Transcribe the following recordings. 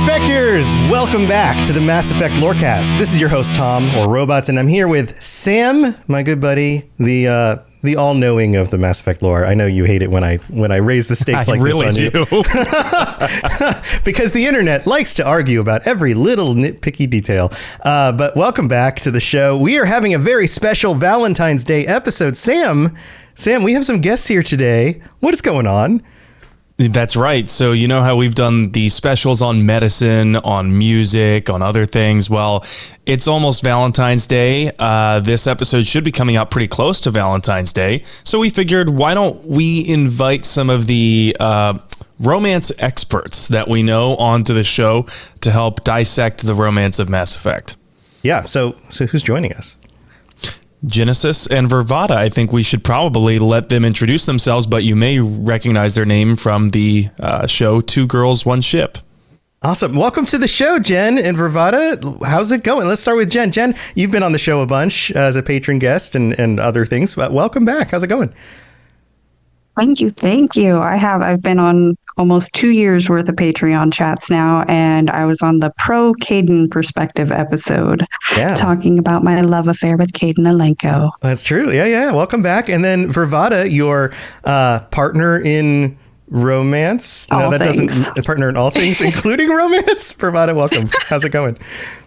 Spectres, welcome back to the Mass Effect Lorecast. This is your host Tom, or Robots, and I'm here with Sam, my good buddy, the all-knowing of the Mass Effect lore. I know you hate it when I raise the stakes like this on you. Because the internet likes to argue about every little nitpicky detail. But welcome back to the show. We are having a very special Valentine's Day episode. Sam, we have some guests here today. What is going on? That's right. So you know how we've done the specials on medicine, on music, on other things? Well, it's almost Valentine's Day. This episode should be coming out pretty close to Valentine's Day. So we figured, why don't we invite some of the romance experts that we know onto the show to help dissect the romance of Mass Effect? Yeah. So who's joining us? Jennasis and Virvada. I think we should probably let them introduce themselves, but you may recognize their name from the show Two Girls, One Ship. Awesome. Welcome to the show, Jen and Virvada. How's it going? Let's start with Jen. Jen, you've been on the show a bunch as a patron guest and other things, but welcome back. How's it going? Thank you. I've been on almost 2 years worth of Patreon chats now, and I was on the pro Caden perspective episode talking about my love affair with Caden Alenko. That's true. Yeah. Welcome back. And then Virvada, your partner in romance. Doesn't partner in all things, including romance. Virvada, welcome. How's it going?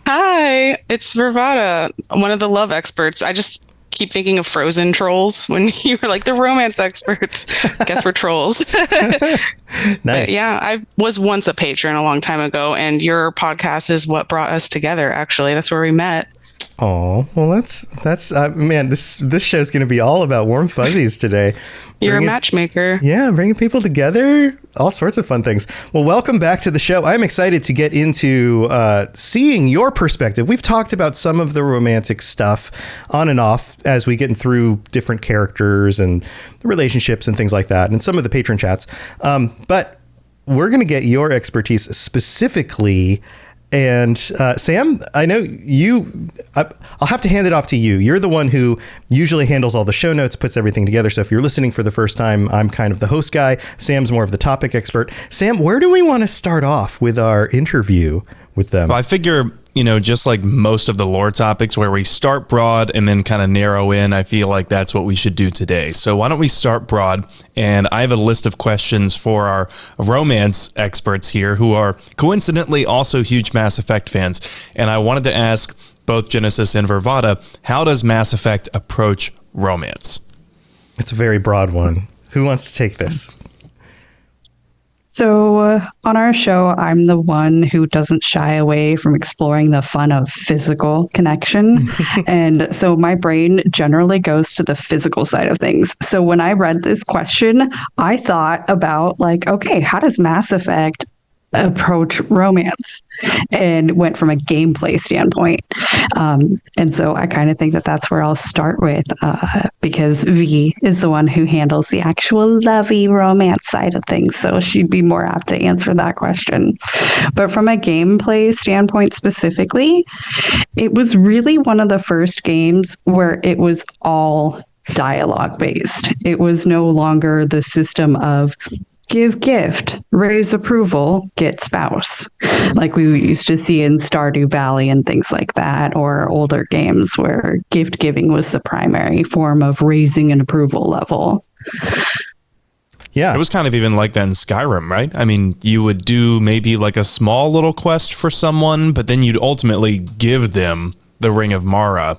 Hi, it's Virvada, one of the love experts. I just keep thinking of Frozen trolls when you were like the romance experts. Guess we're trolls. Nice. But yeah, I was once a patron a long time ago, and your podcast is what brought us together. Actually, that's where we met. Oh, well, that's man, this show's going to be all about warm fuzzies today. You're a matchmaker. Yeah, bringing people together, all sorts of fun things. Well, welcome back to the show. I'm excited to get into seeing your perspective. We've talked about some of the romantic stuff on and off as we get through different characters and relationships and things like that, and some of the patron chats. But we're going to get your expertise specifically. And Sam, I know I'll have to hand it off to you. You're the one who usually handles all the show notes, puts everything together. So if you're listening for the first time, I'm kind of the host guy. Sam's more of the topic expert. Sam, where do we want to start off with our interview with them? Well, I figure, just like most of the lore topics where we start broad and then kind of narrow in, I feel like that's what we should do today. So why don't we start broad? And I have a list of questions for our romance experts here who are coincidentally also huge Mass Effect fans. And I wanted to ask both Jennasis and Virvada, how does Mass Effect approach romance? It's a very broad one. Who wants to take this? So on our show, I'm the one who doesn't shy away from exploring the fun of physical connection. And so my brain generally goes to the physical side of things. So when I read this question, I thought about okay, how does Mass Effect approach romance, and went from a gameplay standpoint. And so I kind of think that that's where I'll start with, because V is the one who handles the actual lovey romance side of things. So she'd be more apt to answer that question. But from a gameplay standpoint specifically, it was really one of the first games where it was all dialogue based. It was no longer the system of give gift, raise approval, get spouse, like we used to see in Stardew Valley and things like that, or older games where gift giving was the primary form of raising an approval level. Yeah. It was kind of even like that in Skyrim, right? I mean, you would do maybe like a small little quest for someone, but then you'd ultimately give them the Ring of Mara,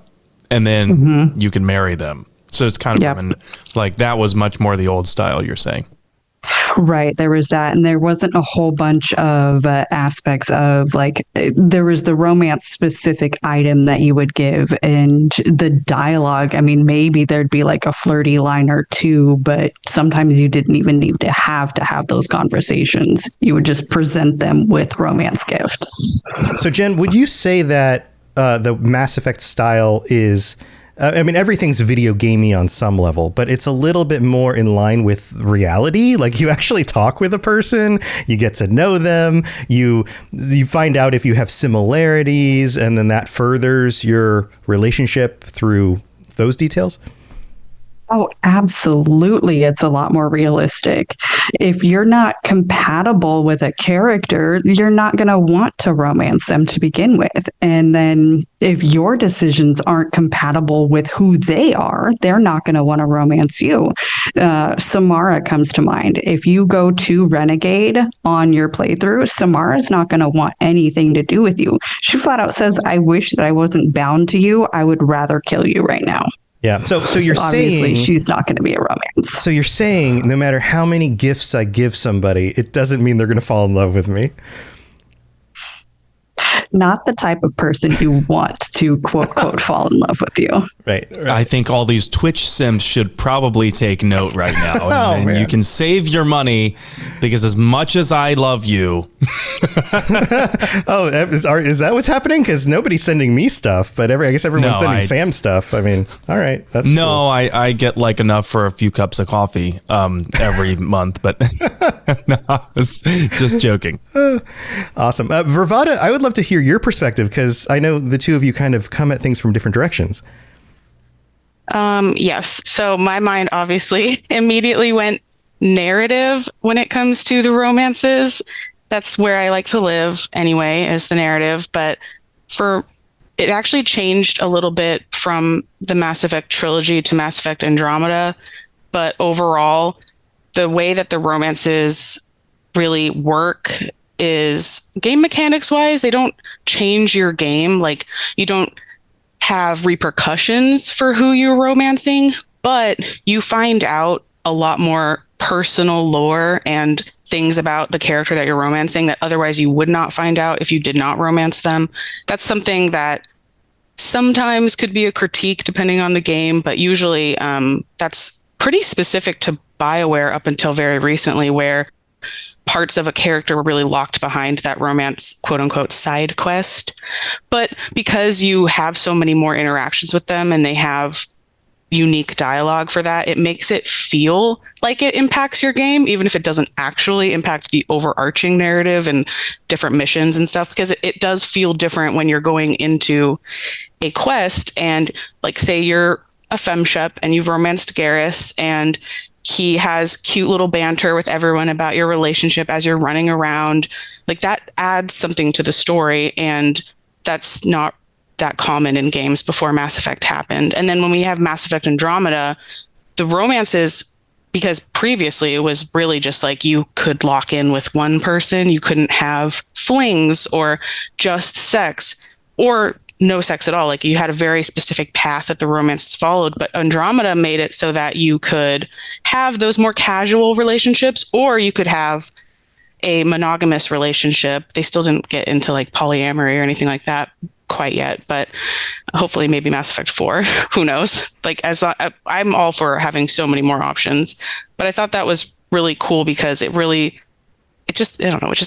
and then you can marry them. So it's kind of like that was much more the old style, you're saying. Right. There was that. And there wasn't a whole bunch of aspects of there was the romance specific item that you would give, and the dialogue. I mean, maybe there'd be like a flirty line or two, but sometimes you didn't even need to have those conversations. You would just present them with romance gift. So Jen, would you say that the Mass Effect style is everything's video gamey on some level, but it's a little bit more in line with reality. Like you actually talk with a person, you get to know them, you find out if you have similarities, and then that furthers your relationship through those details. Oh, absolutely. It's a lot more realistic. If you're not compatible with a character, you're not going to want to romance them to begin with. And then if your decisions aren't compatible with who they are, they're not going to want to romance you. Samara comes to mind. If you go to Renegade on your playthrough, Samara's not going to want anything to do with you. She flat out says, I wish that I wasn't bound to you. I would rather kill you right now. Yeah. So you're Obviously, saying she's not going to be a romance. So you're saying no matter how many gifts I give somebody, it doesn't mean they're going to fall in love with me. Not the type of person you want to quote quote fall in love with you. Right. I think all these Twitch simps should probably take note right now. And you can save your money because as much as I love you. Oh, is that what's happening? Because nobody's sending me stuff, but I guess everyone's sending Sam stuff. I mean, all right. That's no, cool. I get like enough for a few cups of coffee every month, but no, I was just joking. Awesome. Virvada, I would love to hear your perspective because I know the two of you kind of come at things from different directions. Yes. So my mind obviously immediately went narrative when it comes to the romances. That's where I like to live anyway, is the narrative. But it actually changed a little bit from the Mass Effect trilogy to Mass Effect Andromeda. But overall, the way that the romances really work is game mechanics wise, they don't change your game. Like you don't have repercussions for who you're romancing, but you find out a lot more personal lore and things about the character that you're romancing that otherwise you would not find out if you did not romance them. That's something that sometimes could be a critique depending on the game, but usually that's pretty specific to BioWare up until very recently, where parts of a character were really locked behind that romance, quote unquote, side quest. But because you have so many more interactions with them and they have unique dialogue for that, it makes it feel like it impacts your game, even if it doesn't actually impact the overarching narrative and different missions and stuff, because it does feel different when you're going into a quest and, like, say you're a femshep and you've romanced Garrus and he has cute little banter with everyone about your relationship as you're running around. Like, that adds something to the story, and that's not that common in games before Mass Effect happened. And then when we have Mass Effect Andromeda, the romances, because previously it was really just like you could lock in with one person, you couldn't have flings or just sex or no sex at all. Like, you had a very specific path that the romance followed, but Andromeda made it so that you could have those more casual relationships, or you could have a monogamous relationship. They still didn't get into like polyamory or anything like that quite yet, but hopefully maybe Mass Effect 4, who knows? Like, I'm all for having so many more options, but I thought that was really cool because it just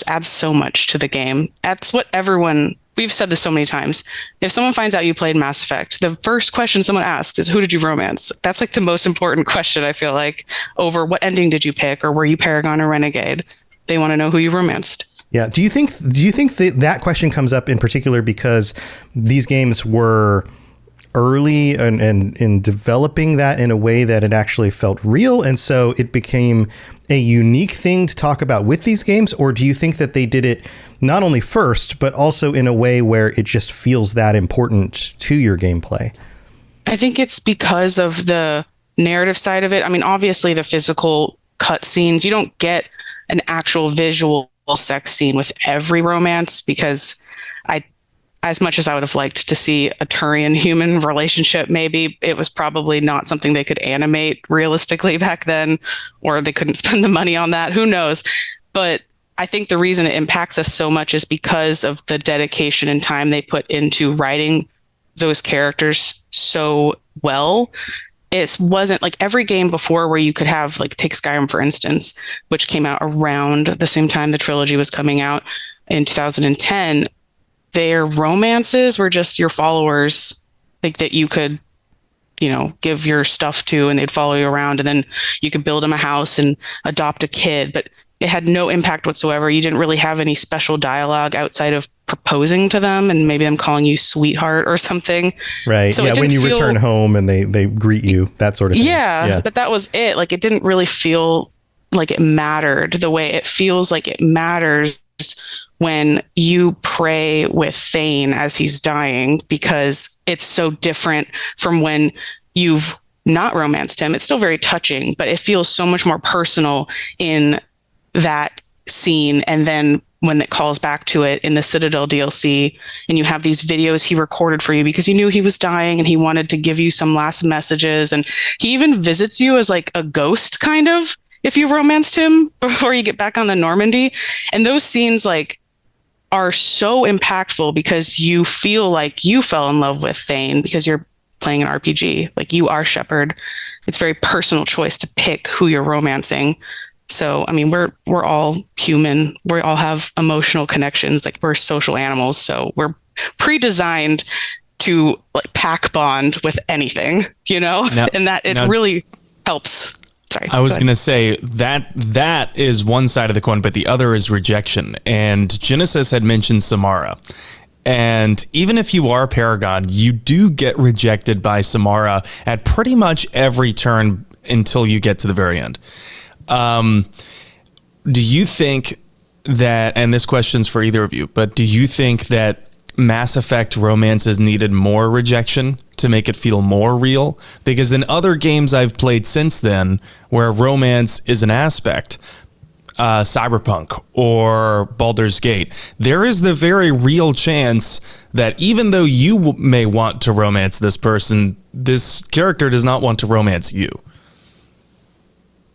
adds so much to the game. That's what we've said this so many times. If someone finds out you played Mass Effect, the first question someone asks is, who did you romance? That's like the most important question, I feel like, over what ending did you pick, or were you Paragon or Renegade? They want to know who you romanced. Yeah. Do you think that question comes up in particular because these games were early and in developing that in a way that it actually felt real, and so it became a unique thing to talk about with these games? Or do you think that they did it not only first, but also in a way where it just feels that important to your gameplay? I think it's because of the narrative side of it. I mean, obviously the physical cutscenes, you don't get an actual visual sex scene with every romance, because as much as I would have liked to see a Turian human relationship, maybe it was probably not something they could animate realistically back then, or they couldn't spend the money on that. Who knows? But I think the reason it impacts us so much is because of the dedication and time they put into writing those characters so well. It wasn't like every game before where you could have, like, take Skyrim, for instance, which came out around the same time the trilogy was coming out in 2010. Their romances were just your followers, like, that you could, give your stuff to, and they'd follow you around, and then you could build them a house and adopt a kid, but it had no impact whatsoever. You didn't really have any special dialogue outside of proposing to them and maybe them calling you sweetheart or something. Right. So yeah. When you return home and they greet you, that sort of thing. Yeah. But that was it. Like, it didn't really feel like it mattered the way it feels like it matters when you pray with Thane as he's dying, because it's so different from when you've not romanced him. It's still very touching, but it feels so much more personal in that scene. And then when it calls back to it in the Citadel DLC, and you have these videos he recorded for you because you knew he was dying and he wanted to give you some last messages. And he even visits you as like a ghost, kind of, if you romanced him before you get back on the Normandy. And those scenes like are so impactful because you feel like you fell in love with Thane because you're playing an RPG. Like, you are Shepard. It's a very personal choice to pick who you're romancing. So, I mean, we're all human. We all have emotional connections. Like, we're social animals. So we're pre-designed to like pack bond with anything, you know, and that it really helps. Sorry. I was going to say that is one side of the coin, but the other is rejection. And Jennasis had mentioned Samara. And even if you are Paragon, you do get rejected by Samara at pretty much every turn until you get to the very end. Do you think that, and this question's for either of you, but do you think that Mass Effect romances needed more rejection to make it feel more real? Because in other games I've played since then, where romance is an aspect, Cyberpunk or Baldur's Gate, there is the very real chance that even though you may want to romance this person, this character does not want to romance you.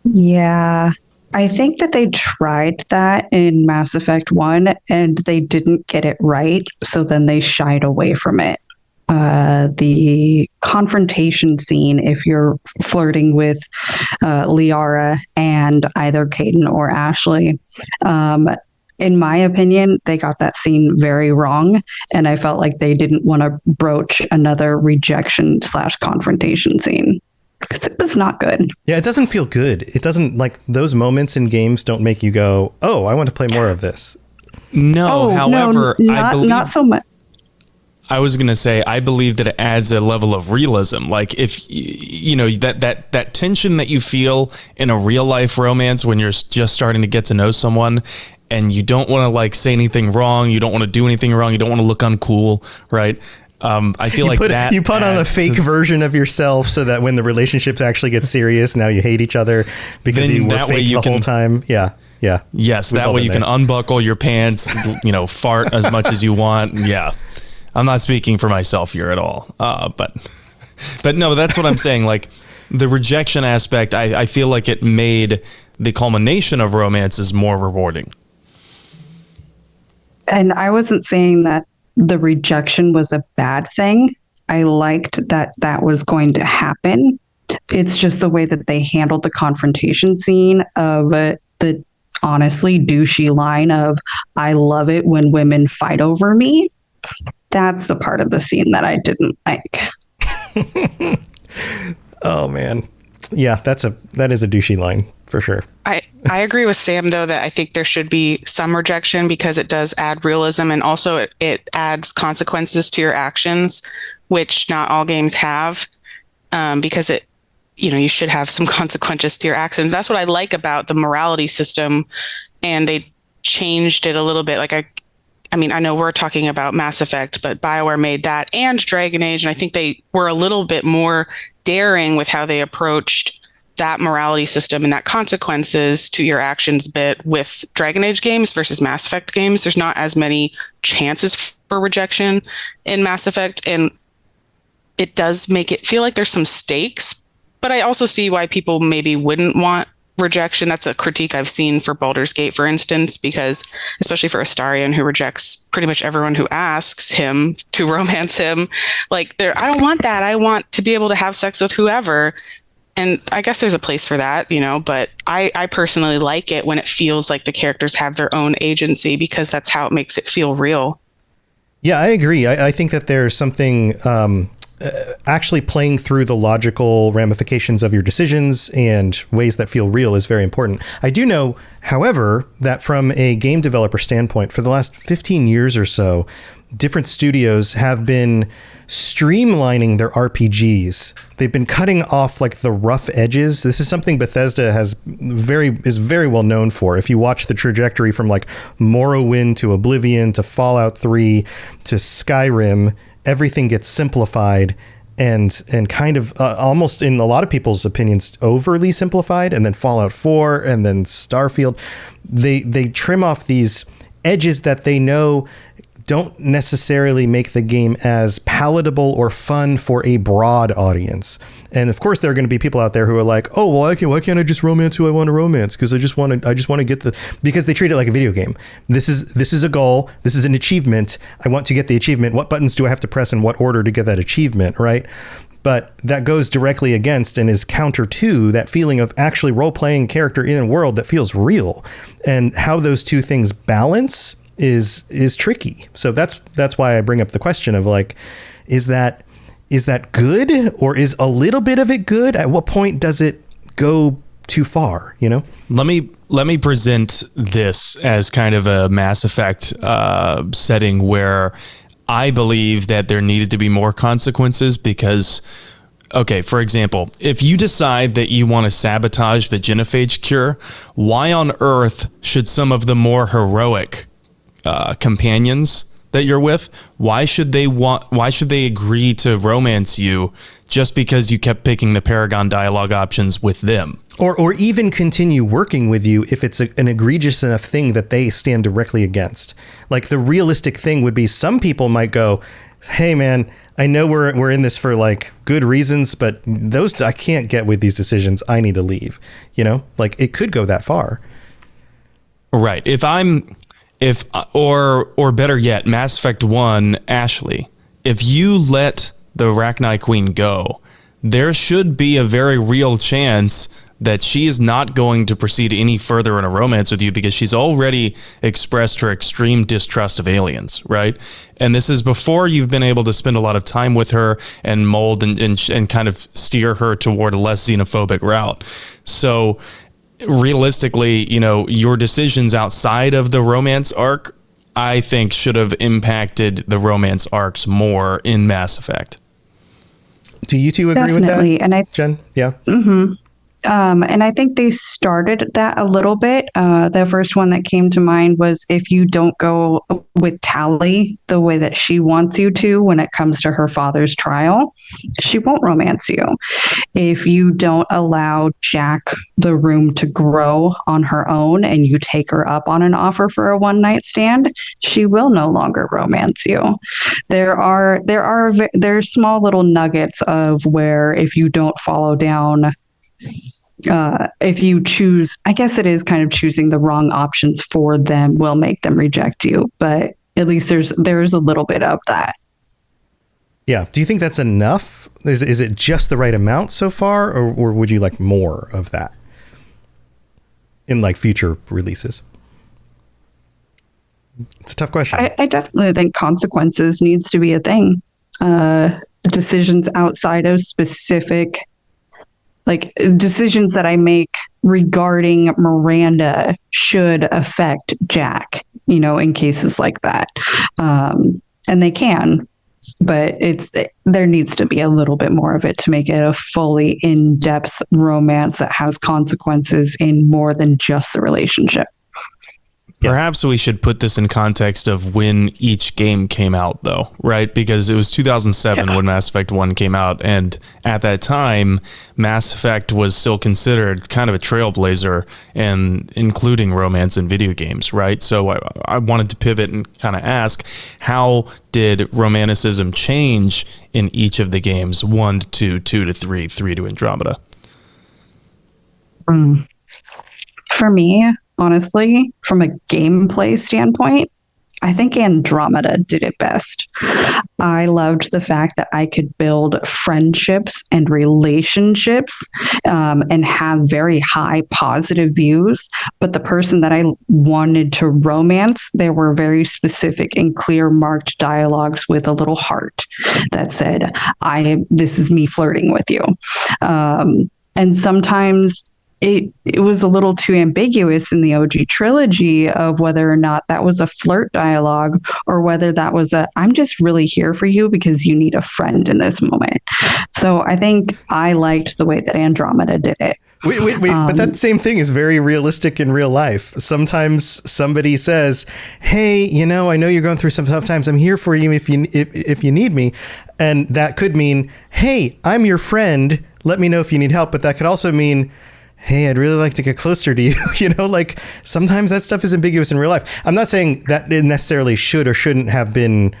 Yeah. I think that they tried that in Mass Effect 1 and they didn't get it right. So then they shied away from it. The confrontation scene, if you're flirting with Liara and either Caden or Ashley, in my opinion, they got that scene very wrong. And I felt like they didn't want to broach another rejection/confrontation scene. Because it was not good. Yeah, it doesn't feel good. It doesn't, like, those moments in games don't make you go, oh, I want to play more of this. No, however, I believe... Not so much. I was going to say, I believe that it adds a level of realism. Like, if, you know, that tension that you feel in a real life romance when you're just starting to get to know someone and you don't want to, like, say anything wrong, you don't want to do anything wrong, you don't want to look uncool, right? I feel like that you put on a fake version of yourself so that when the relationships actually get serious, now you hate each other because you were fake the whole time. Yeah. Yeah. Yes. That way you can unbuckle your pants, you know, fart as much as you want. Yeah. I'm not speaking for myself here at all. But no, that's what I'm saying. Like, the rejection aspect, I feel like it made the culmination of romances more rewarding. And I wasn't saying that the rejection was a bad thing. I liked that that was going to happen. It's just the way that they handled the confrontation scene of the honestly douchey line of, I love it when women fight over me. That's the part of the scene that I didn't like. Oh, man. Yeah, that is a douchey line for sure. I agree with Sam, though, that I think there should be some rejection because it does add realism, and also it adds consequences to your actions, which not all games have, because you should have some consequences to your actions. That's what I like about the morality system, and they changed it a little bit. Like, I mean, I know we're talking about Mass Effect, but BioWare made that and Dragon Age, and I think they were a little bit more daring with how they approached that morality system and that consequences to your actions bit with Dragon Age games versus Mass Effect games. There's not as many chances for rejection in Mass Effect, and it does make it feel like there's some stakes, but I also see why people maybe wouldn't want rejection. That's a critique I've seen for Baldur's Gate, for instance, because especially for Astarion, who rejects pretty much everyone who asks him to romance him, like, I don't want that. I want to be able to have sex with whoever. And I guess there's a place for that, but I personally like it when it feels like the characters have their own agency, because that's how it makes it feel real. Yeah, I agree. I think that there's something actually playing through the logical ramifications of your decisions and ways that feel real is very important. I do know, however, that from a game developer standpoint, for the last 15 years or so, different studios have been streamlining their RPGs. They've been cutting off like the rough edges. This is something Bethesda is very well known for. If you watch the trajectory from like Morrowind to Oblivion to Fallout 3 to Skyrim, everything gets simplified and kind of almost, in a lot of people's opinions, overly simplified. And then Fallout 4 and then Starfield, they trim off these edges that they know don't necessarily make the game as palatable or fun for a broad audience. And of course, there are going to be people out there who are like, oh, well, why can't I just romance who I want to romance? Because I just want to get because they treat it like a video game. This is a goal. This is an achievement. I want to get the achievement. What buttons do I have to press in what order to get that achievement, right? But that goes directly against and is counter to that feeling of actually role-playing character in a world that feels real. And how those two things balance is tricky. So that's why I bring up the question of like, is that good, or is a little bit of it good? At what point does it go too far, you know? Let me present this as kind of a Mass Effect setting where I believe that there needed to be more consequences because, okay, for example, if you decide that you want to sabotage the genophage cure, why on earth should some of the more heroic companions that you're with, why should they agree to romance you just because you kept picking the Paragon dialogue options with them? Or even continue working with you if it's an egregious enough thing that they stand directly against. Like, the realistic thing would be some people might go, hey man, I know we're in this for like good reasons, but I can't get with these decisions. I need to leave. You know, like it could go that far. Right. Or better yet, Mass Effect 1, Ashley, if you let the Arachni Queen go, there should be a very real chance that she is not going to proceed any further in a romance with you because she's already expressed her extreme distrust of aliens, right? And this is before you've been able to spend a lot of time with her and mold and kind of steer her toward a less xenophobic route. So realistically, you know, your decisions outside of the romance arc, I think, should have impacted the romance arcs more in Mass Effect. Do you two agree Definitely. with that, Jen? Yeah. Mm-hmm. And I think they started that a little bit. The first one that came to mind was if you don't go with Tally the way that she wants you to when it comes to her father's trial, she won't romance you. If you don't allow Jack the room to grow on her own and you take her up on an offer for a one-night stand, she will no longer romance you. There's small little nuggets of where if you don't follow down, if you choose, I guess it is kind of choosing the wrong options for them will make them reject you, but at least there's a little bit of that. Yeah. Do you think that's enough? Is it just the right amount so far, or would you like more of that in like future releases? It's a tough question. I definitely think consequences needs to be a thing. Decisions outside of specific, like decisions that I make regarding Miranda should affect Jack, you know, in cases like that. And they can, but there needs to be a little bit more of it to make it a fully in-depth romance that has consequences in more than just the relationship. Perhaps we should put this in context of when each game came out, though, right? Because it was 2007 when Mass Effect 1 came out, and at that time, Mass Effect was still considered kind of a trailblazer, and including romance in video games, right? So I wanted to pivot and kind of ask, how did romanticism change in each of the games? 1 to 2, 2 to 3, 3 to Andromeda? For me, honestly, from a gameplay standpoint, I think Andromeda did it best. I loved the fact that I could build friendships and relationships and have very high positive views. But the person that I wanted to romance, there were very specific and clear marked dialogues with a little heart that said, this is me flirting with you. And sometimes it was a little too ambiguous in the OG trilogy of whether or not that was a flirt dialogue or whether that was I'm just really here for you because you need a friend in this moment. So I think I liked the way that Andromeda did it. Wait, but that same thing is very realistic in real life. Sometimes somebody says, hey, I know you're going through some tough times. I'm here for you if you need me. And that could mean, hey, I'm your friend. Let me know if you need help. But that could also mean, hey, I'd really like to get closer to you. Like sometimes that stuff is ambiguous in real life. I'm not saying that it necessarily should or shouldn't have been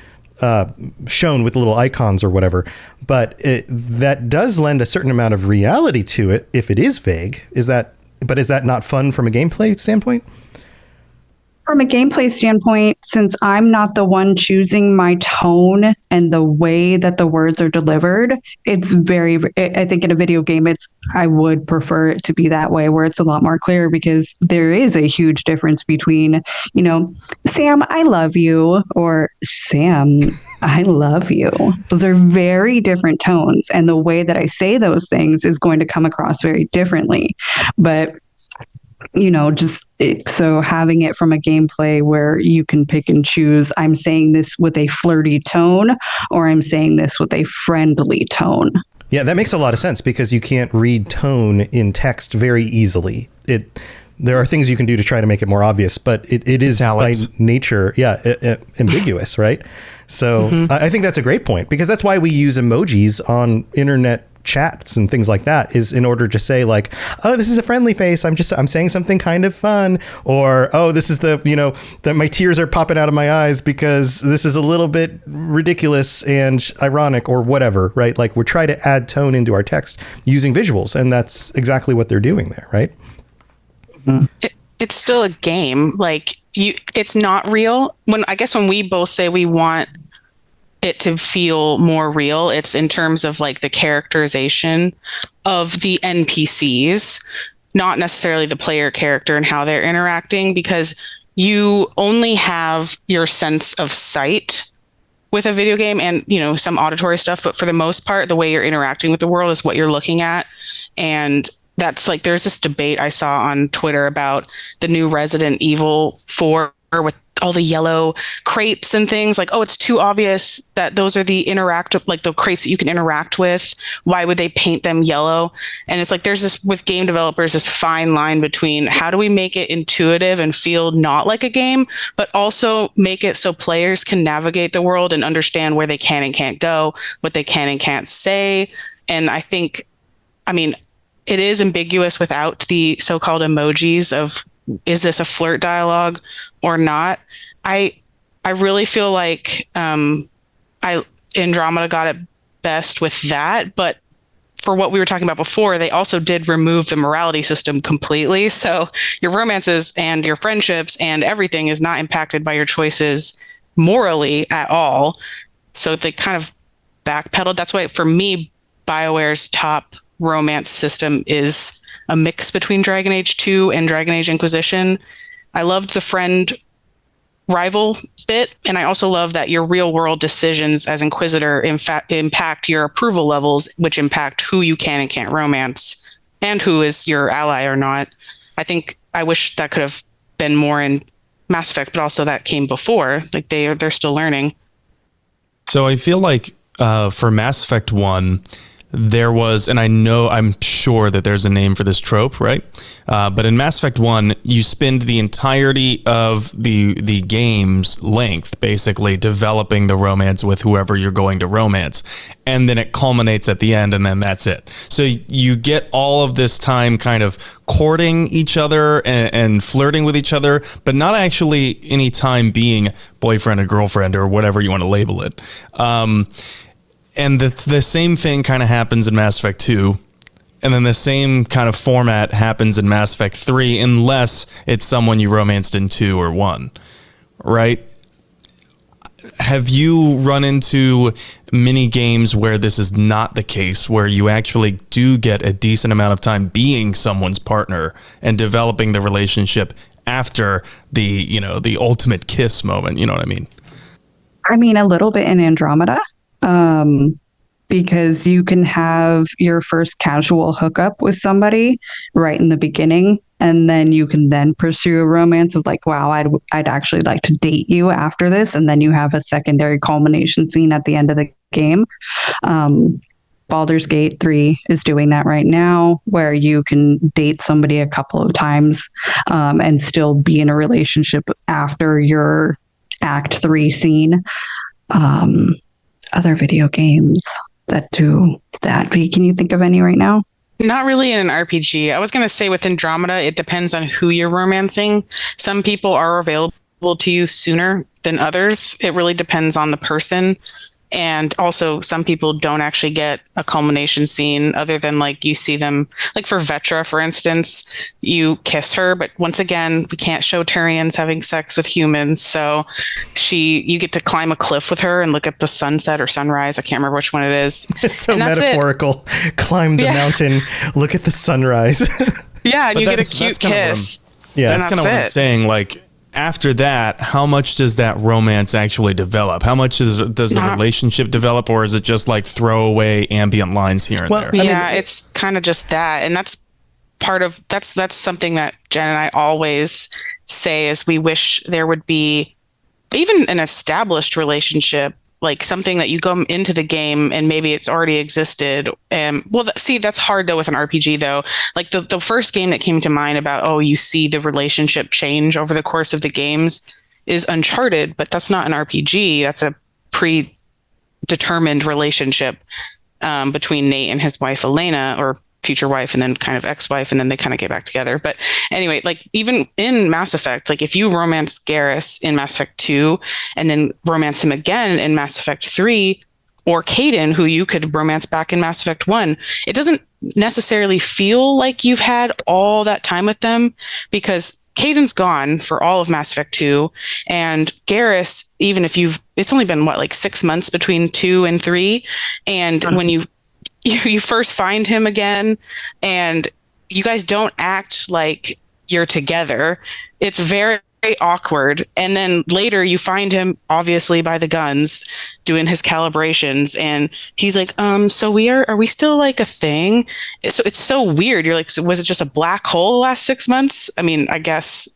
shown with little icons or whatever, but that does lend a certain amount of reality to it if it is vague. Is that not fun from a gameplay standpoint? From a gameplay standpoint, since I'm not the one choosing my tone and the way that the words are delivered, it's I think in a video game, I would prefer it to be that way where it's a lot more clear because there is a huge difference between, Sam, I love you or Sam, I love you. Those are very different tones. And the way that I say those things is going to come across very differently. But so having it from a gameplay where you can pick and choose, I'm saying this with a flirty tone or I'm saying this with a friendly tone. Yeah, that makes a lot of sense because you can't read tone in text very easily. There are things you can do to try to make it more obvious, but it is by nature, ambiguous, right? So I think that's a great point because that's why we use emojis on internet chats and things like that, is in order to say like, oh, this is a friendly face, I'm saying something kind of fun, or oh, this is that my tears are popping out of my eyes because this is a little bit ridiculous and ironic or whatever, right? Like we're trying to add tone into our text using visuals, and that's exactly what they're doing there, right? It's still a game. Like it's not real. When we both say we want it to feel more real, it's in terms of like the characterization of the NPCs, not necessarily the player character and how they're interacting, because you only have your sense of sight with a video game and, some auditory stuff. But for the most part, the way you're interacting with the world is what you're looking at. And that's like, there's this debate I saw on Twitter about the new Resident Evil 4 with all the yellow crates and things, like, oh, it's too obvious that those are the the crates that you can interact with. Why would they paint them yellow? And it's like, there's this, with game developers, this fine line between how do we make it intuitive and feel not like a game, but also make it so players can navigate the world and understand where they can and can't go, what they can and can't say. And I think, it is ambiguous without the so-called emojis of, is this a flirt dialogue or not? I really feel like Andromeda got it best with that, but for what we were talking about before, they also did remove the morality system completely. So your romances and your friendships and everything is not impacted by your choices morally at all. So they kind of backpedaled. That's why, for me, BioWare's top romance system is a mix between Dragon Age 2 and Dragon Age Inquisition. I loved the friend rival bit, and I also love that your real world decisions as Inquisitor impact your approval levels, which impact who you can and can't romance and who is your ally or not. I wish that could have been more in Mass Effect, but also that came before. Like they're still learning. So I feel like for Mass Effect 1, there was, and I'm sure that there's a name for this trope, right? But in Mass Effect 1, you spend the entirety of the game's length basically developing the romance with whoever you're going to romance. And then it culminates at the end, and then that's it. So you get all of this time kind of courting each other and flirting with each other, but not actually any time being boyfriend or girlfriend or whatever you want to label it. And the same thing kind of happens in Mass Effect 2. And then the same kind of format happens in Mass Effect 3, unless it's someone you romanced in 2 or 1. Right? have you run into mini games where this is not the case, where you actually do get a decent amount of time being someone's partner and developing the relationship after the ultimate kiss moment? You know what I mean? I mean, a little bit in Andromeda, because you can have your first casual hookup with somebody right in the beginning, and then you can then pursue a romance of like, wow, I'd actually like to date you after this, and then you have a secondary culmination scene at the end of the game. Baldur's Gate 3 is doing that right now, where you can date somebody a couple of times and still be in a relationship after your Act 3 scene. Other video games that do that. Can you think of any right now? Not really in an RPG. I was going to say with Andromeda, it depends on who you're romancing. Some people are available to you sooner than others. It really depends on the person. And also, some people don't actually get a culmination scene other than like you see them, like for Vetra, for instance, you kiss her. But once again, we can't show Turians having sex with humans. So you get to climb a cliff with her and look at the sunset or sunrise. I can't remember which one it is. It's so metaphorical. Climb the mountain, look at the sunrise. Yeah, and you get a cute kiss. That's kind of what I'm saying. Like, after that, how much does that romance actually develop? How much does the relationship develop, or is it just like throwaway ambient lines here and there? Yeah, it's kind of just that, and that's that's something that Jen and I always say is we wish there would be even an established relationship, like something that you go into the game and maybe it's already existed. That's hard though with an RPG though. Like the first game that came to mind about, you see the relationship change over the course of the games is Uncharted, but that's not an RPG. That's a predetermined relationship between Nate and his wife, Elena, or future wife, and then kind of ex-wife, and then they kind of get back together. But anyway, like even in Mass Effect, like if you romance Garrus in Mass Effect 2 and then romance him again in Mass Effect 3, or Kaidan, who you could romance back in Mass Effect 1, it doesn't necessarily feel like you've had all that time with them, because Kaidan's gone for all of Mass Effect 2, and Garrus, even if it's only been like 6 months between 2 and 3, and when you first find him again and you guys don't act like you're together, it's very, very awkward. And then later you find him obviously by the guns doing his calibrations, and he's like, so are we still like a thing? So it's so weird. You're like, so was it just a black hole the last 6 months? I mean, I guess,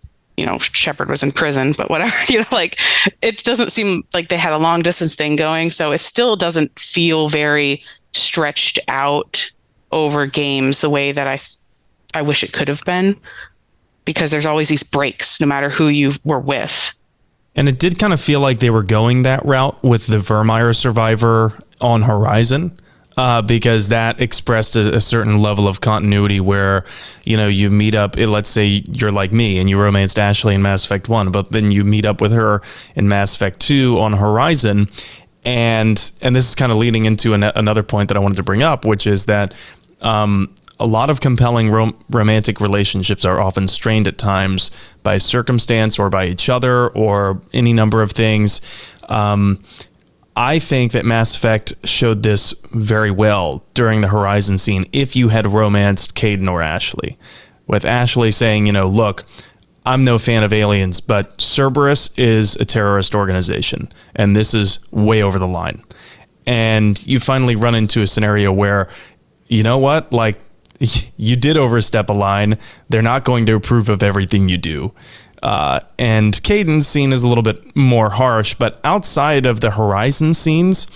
Shepard was in prison, but whatever, like it doesn't seem like they had a long distance thing going. So it still doesn't feel very stretched out over games the way that I wish it could have been, because there's always these breaks no matter who you were with. And it did kind of feel like they were going that route with the Vermeer Survivor on Horizon, because that expressed a certain level of continuity where, you meet up, let's say you're like me and you romanced Ashley in Mass Effect 1, but then you meet up with her in Mass Effect 2 on Horizon. And this is kind of leading into another point that I wanted to bring up, which is that a lot of compelling romantic relationships are often strained at times by circumstance or by each other or any number of things. I think that Mass Effect showed this very well during the Horizon scene if you had romanced Kaidan or Ashley, with Ashley saying, look, I'm no fan of aliens, but Cerberus is a terrorist organization, and this is way over the line. And you finally run into a scenario where, you know what, like, you did overstep a line. They're not going to approve of everything you do. And Kaidan's scene is a little bit more harsh, but outside of the Horizon scenes,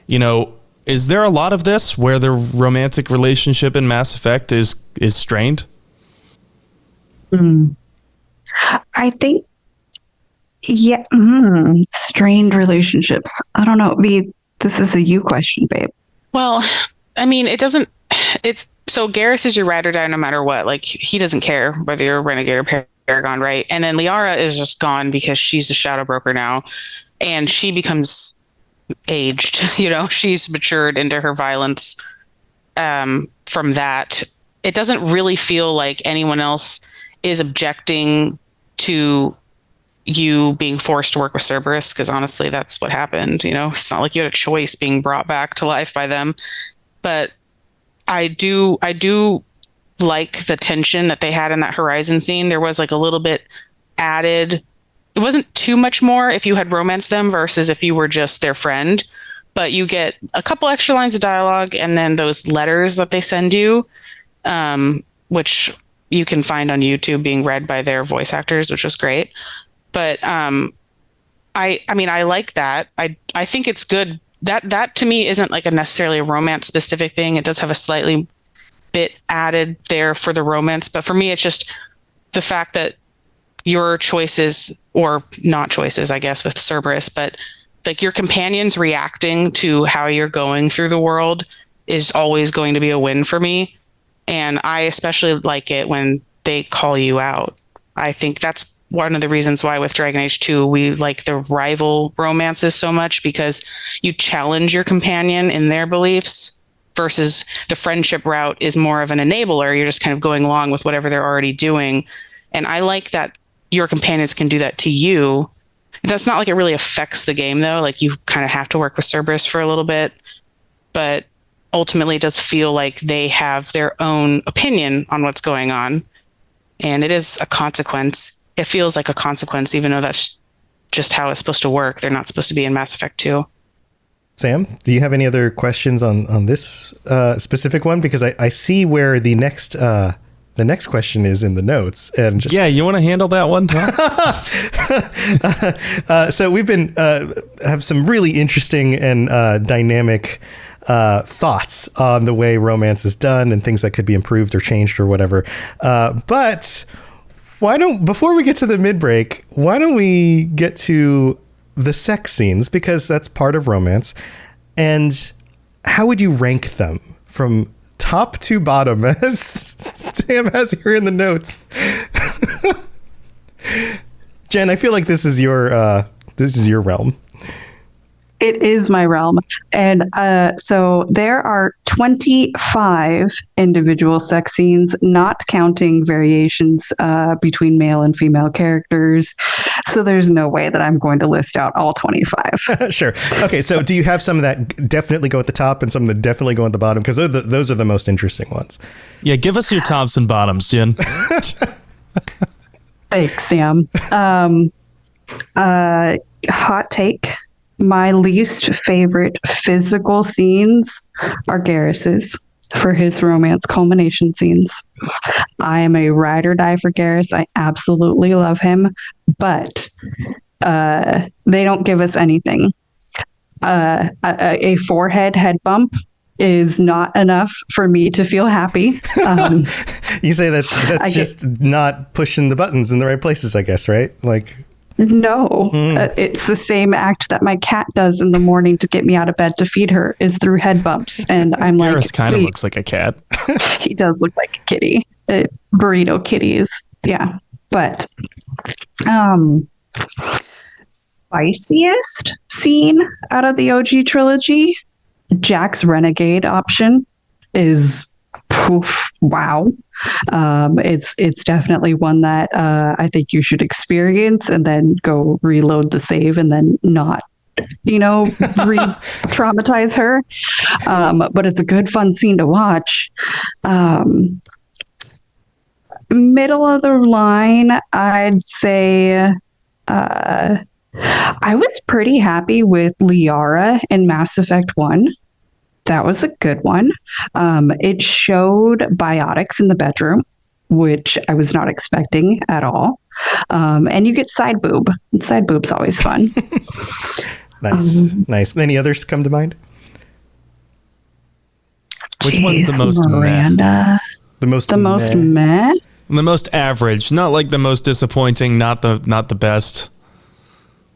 is there a lot of this where the romantic relationship in Mass Effect is strained? I think, strained relationships. I don't know. This is a you question, babe. Well, I mean, so Garrus is your ride or die no matter what. Like, he doesn't care whether you're a renegade or Paragon, right? And then Liara is just gone because she's a shadow broker now, and she becomes aged. She's matured into her violence from that. It doesn't really feel like anyone else is objecting to you being forced to work with Cerberus, because honestly, that's what happened. It's not like you had a choice being brought back to life by them. But I do like the tension that they had in that Horizon scene. There was like a little bit added. It wasn't too much more if you had romanced them versus if you were just their friend. But you get a couple extra lines of dialogue, and then those letters that they send you, which you can find on YouTube being read by their voice actors, which was great. But I like that. I think it's good. That to me isn't like a necessarily a romance specific thing. It does have a slightly bit added there for the romance, but for me, it's just the fact that your choices, or not choices, I guess, with Cerberus, but like your companions reacting to how you're going through the world is always going to be a win for me. And I especially like it when they call you out. I think that's one of the reasons why with Dragon Age 2, we like the rival romances so much, because you challenge your companion in their beliefs versus the friendship route is more of an enabler. You're just kind of going along with whatever they're already doing. And I like that your companions can do that to you. That's not like it really affects the game though. Like you kind of have to work with Cerberus for a little bit, but ultimately it does feel like they have their own opinion on what's going on. And it is a consequence. It feels like a consequence, even though that's just how it's supposed to work. They're not supposed to be in Mass Effect 2. Sam, do you have any other questions on this specific one? Because I see where the next question is in the notes. And yeah, you want to handle that one, Tom? So we've been have some really interesting and dynamic thoughts on the way romance is done and things that could be improved or changed or whatever. But before we get to the mid-break, why don't we get to the sex scenes, because that's part of romance. And how would you rank them from top to bottom, as Sam has here in the notes? Jen, I feel like this is your realm. It is my realm. And so there are 25 individual sex scenes, not counting variations between male and female characters. So there's no way that I'm going to list out all 25. Sure. Okay, so do you have some that definitely go at the top and some that definitely go at the bottom? Because those are the most interesting ones. Yeah, give us your tops and bottoms, Jen. Thanks, Sam. Hot take. My least favorite physical scenes are Garrus's for his romance culmination scenes. I am a ride or die for Garrus. I absolutely love him, but they don't give us anything. A forehead head bump is not enough for me to feel happy. You say that's just not pushing the buttons in the right places, I guess, right? Like... No, it's the same act that my cat does in the morning to get me out of bed to feed her is through head bumps. And I'm like, Garrus kind of looks like a cat. He does look like a kitty. Burrito kitties. Yeah. But spiciest scene out of the OG trilogy, Jack's renegade option is wow. It's definitely one that I think you should experience and then go reload the save and then not, re-traumatize her. But it's a good, fun scene to watch. Middle of the line, I'd say I was pretty happy with Liara in Mass Effect 1. That was a good one. It showed biotics in the bedroom, which I was not expecting at all. And you get side boob. Side boob's always fun. Nice. Any others come to mind? Which one's the most Miranda? The most meh? The most average, not like the most disappointing, not the best.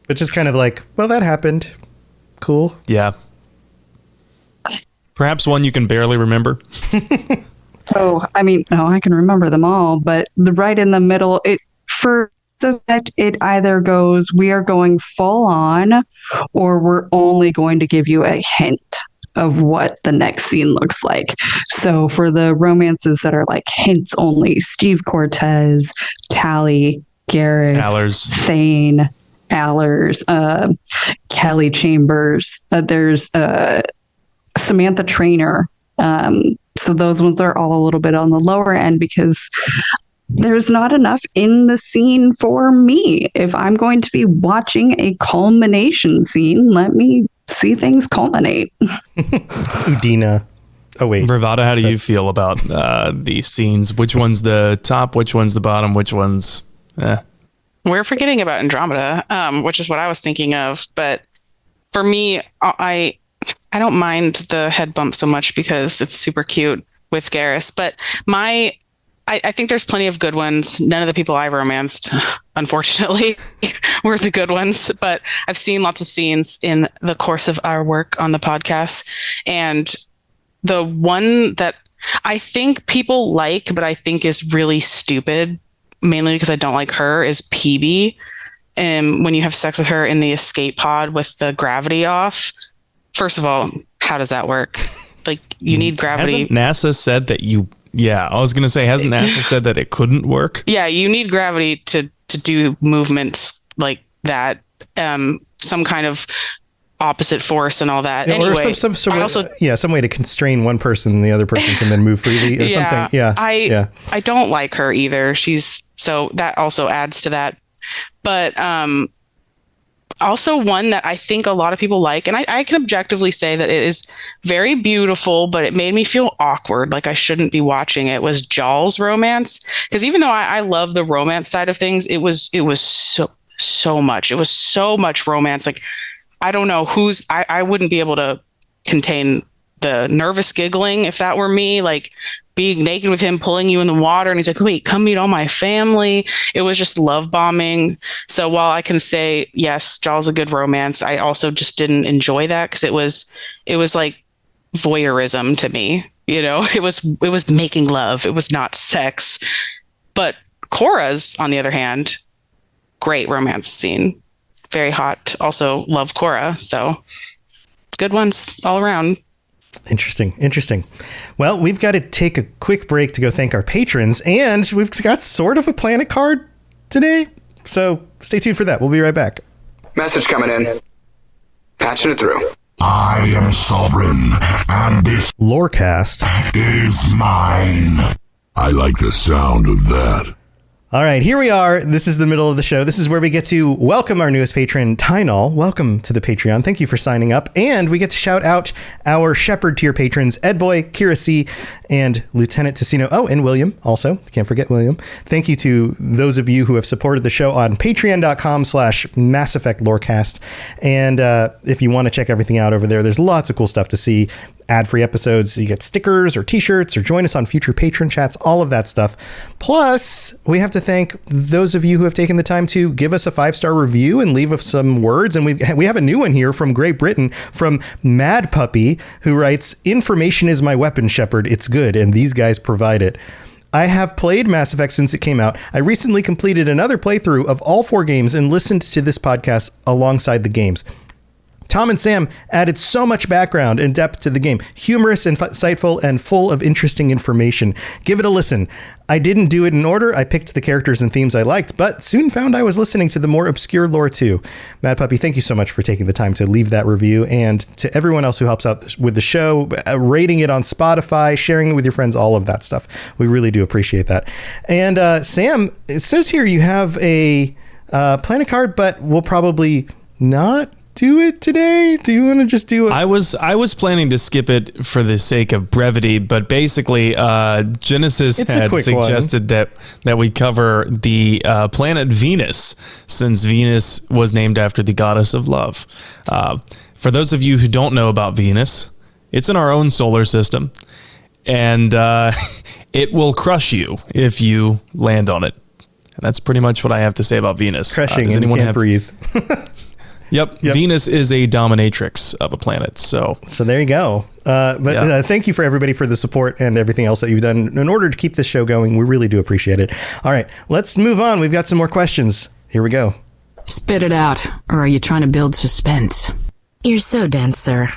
But just kind of like, well, that happened. Cool. Yeah. Perhaps one you can barely remember. No, I can remember them all, but right in the middle, it either goes, we are going full on, or we're only going to give you a hint of what the next scene looks like. So for the romances that are like hints only, Steve Cortez, Tally, Garrus, Allers. Thane, Allers, Kelly Chambers. There's Samantha Trainer. So those ones are all a little bit on the lower end because there's not enough in the scene for me. If I'm going to be watching a culmination scene, let me see things culminate. Udina. Oh, wait. Virvada, how do you feel about these scenes? Which one's the top? Which one's the bottom? Which one's... We're forgetting about Andromeda, which is what I was thinking of. But for me, I don't mind the head bump so much because it's super cute with Garrus. But I think there's plenty of good ones. None of the people I romanced, unfortunately, were the good ones. But I've seen lots of scenes in the course of our work on the podcast. And the one that I think people like, but I think is really stupid, mainly because I don't like her, is PB. And when you have sex with her in the escape pod with the gravity off, first of all, how does that work? Like, you need gravity. Hasn't NASA said that you... Yeah, I was going to say, hasn't NASA said that it couldn't work? Yeah, you need gravity to do movements like that. Some kind of opposite force and all that. Yeah, anyway, or some way to constrain one person and the other person can then move freely or something. Yeah, I don't like her either. So that also adds to that. But also one that I think a lot of people like, and I can objectively say that it is very beautiful, but it made me feel awkward, like I shouldn't be watching it, was Jaal's romance. Because even though I love the romance side of things, it was so much. It was so much romance. Like, I don't know I wouldn't be able to contain the nervous giggling if that were me, like being naked with him, pulling you in the water. And he's like, wait, come meet all my family. It was just love bombing. So while I can say, yes, Jaal's a good romance, I also just didn't enjoy that because it was like voyeurism to me. You know, it was making love. It was not sex. But Korra's, on the other hand, great romance scene. Very hot. Also love Korra. So good ones all around. Interesting. Well, we've got to take a quick break to go thank our patrons, and we've got sort of a planet card today. So stay tuned for that. We'll be right back. Message coming in. Patching it through. I am sovereign, and this Lorecast is mine. I like the sound of that. All right, here we are. This is the middle of the show. This is where we get to welcome our newest patron, Tynal. Welcome to the Patreon. Thank you for signing up. And we get to shout out our Shepherd tier patrons, Edboy, Kira C, and Lieutenant Tessino. Oh, and William also. Can't forget William. Thank you to those of you who have supported the show on patreon.com/Mass Effect Lorecast. And if you want to check everything out over there, there's lots of cool stuff to see. Ad-free episodes, you get stickers or t-shirts or join us on future patron chats, all of that stuff. Plus, we have to thank those of you who have taken the time to give us a 5-star review and leave us some words. And we have a new one here from Great Britain from Mad Puppy, who writes, "Information is my weapon, Shepard. It's good, and these guys provide it. I have played Mass Effect since it came out. I recently completed another playthrough of all 4 games and listened to this podcast alongside the games. Tom and Sam added so much background and depth to the game. Humorous, insightful, and full of interesting information. Give it a listen. I didn't do it in order. I picked the characters and themes I liked, but soon found I was listening to the more obscure lore too." Mad Puppy, thank you so much for taking the time to leave that review. And to everyone else who helps out with the show, rating it on Spotify, sharing it with your friends, all of that stuff. We really do appreciate that. And Sam, it says here you have a planet card, but we'll probably not do it today. Do you want to just do it? I was planning to skip it for the sake of brevity, but basically Jennasis had suggested that we cover the planet Venus, since Venus was named after the goddess of love. For those of you who don't know about Venus, it's in our own solar system, and it will crush you if you land on it. And that's pretty much what I have to say about Venus. Crushing, and you can't breathe. Yep. Venus is a dominatrix of a planet. So there you go. Thank you for everybody for the support and everything else that you've done in order to keep this show going. We really do appreciate it. All right, let's move on. We've got some more questions. Here we go. Spit it out, or are you trying to build suspense? You're so dense, sir.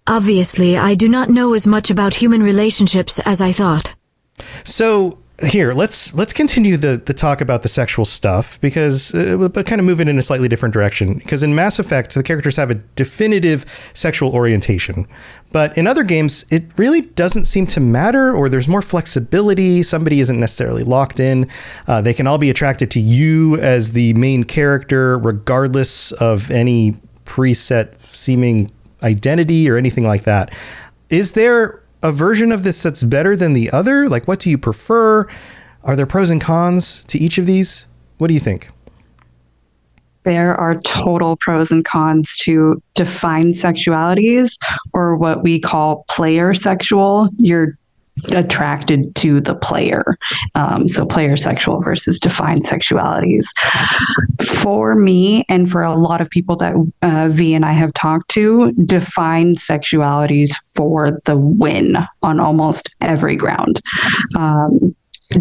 Obviously, I do not know as much about human relationships as I thought. So here, let's continue the talk about the sexual stuff, because but kind of move it in a slightly different direction. Because in Mass Effect, the characters have a definitive sexual orientation, but in other games, it really doesn't seem to matter, or there's more flexibility. Somebody isn't necessarily locked in. They can all be attracted to you as the main character, regardless of any preset seeming identity or anything like that. Is there a version of this that's better than the other? Like, what do you prefer? Are there pros and cons to each of these? What do you think? There are total pros and cons to defined sexualities, or what we call player sexual. You're attracted to the player. So player sexual versus defined sexualities. For me, and for a lot of people that V and I have talked to, defined sexualities for the win on almost every ground.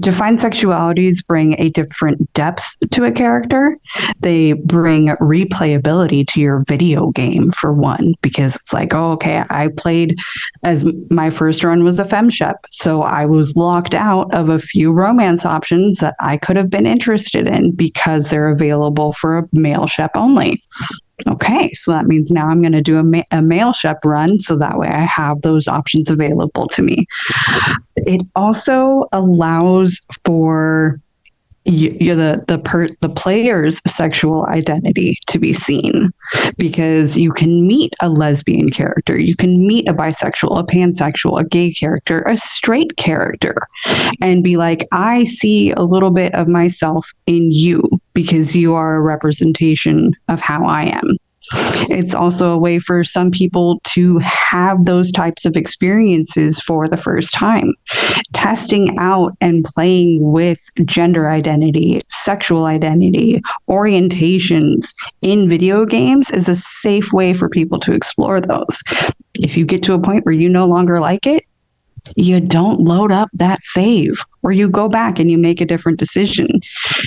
Defined sexualities bring a different depth to a character. They bring replayability to your video game, for one, because it's like, oh, okay, I played as my first run was a femshep, so I was locked out of a few romance options that I could have been interested in because they're available for a male shep only. Okay, so that means now I'm going to do a male shep run, so that way I have those options available to me. It also allows for the player's sexual identity to be seen, because you can meet a lesbian character, you can meet a bisexual, a pansexual, a gay character, a straight character, and be like, I see a little bit of myself in you because you are a representation of how I am. It's also a way for some people to have those types of experiences for the first time. Testing out and playing with gender identity, sexual identity, orientations in video games is a safe way for people to explore those. If you get to a point where you no longer like it, you don't load up that save, or you go back and you make a different decision.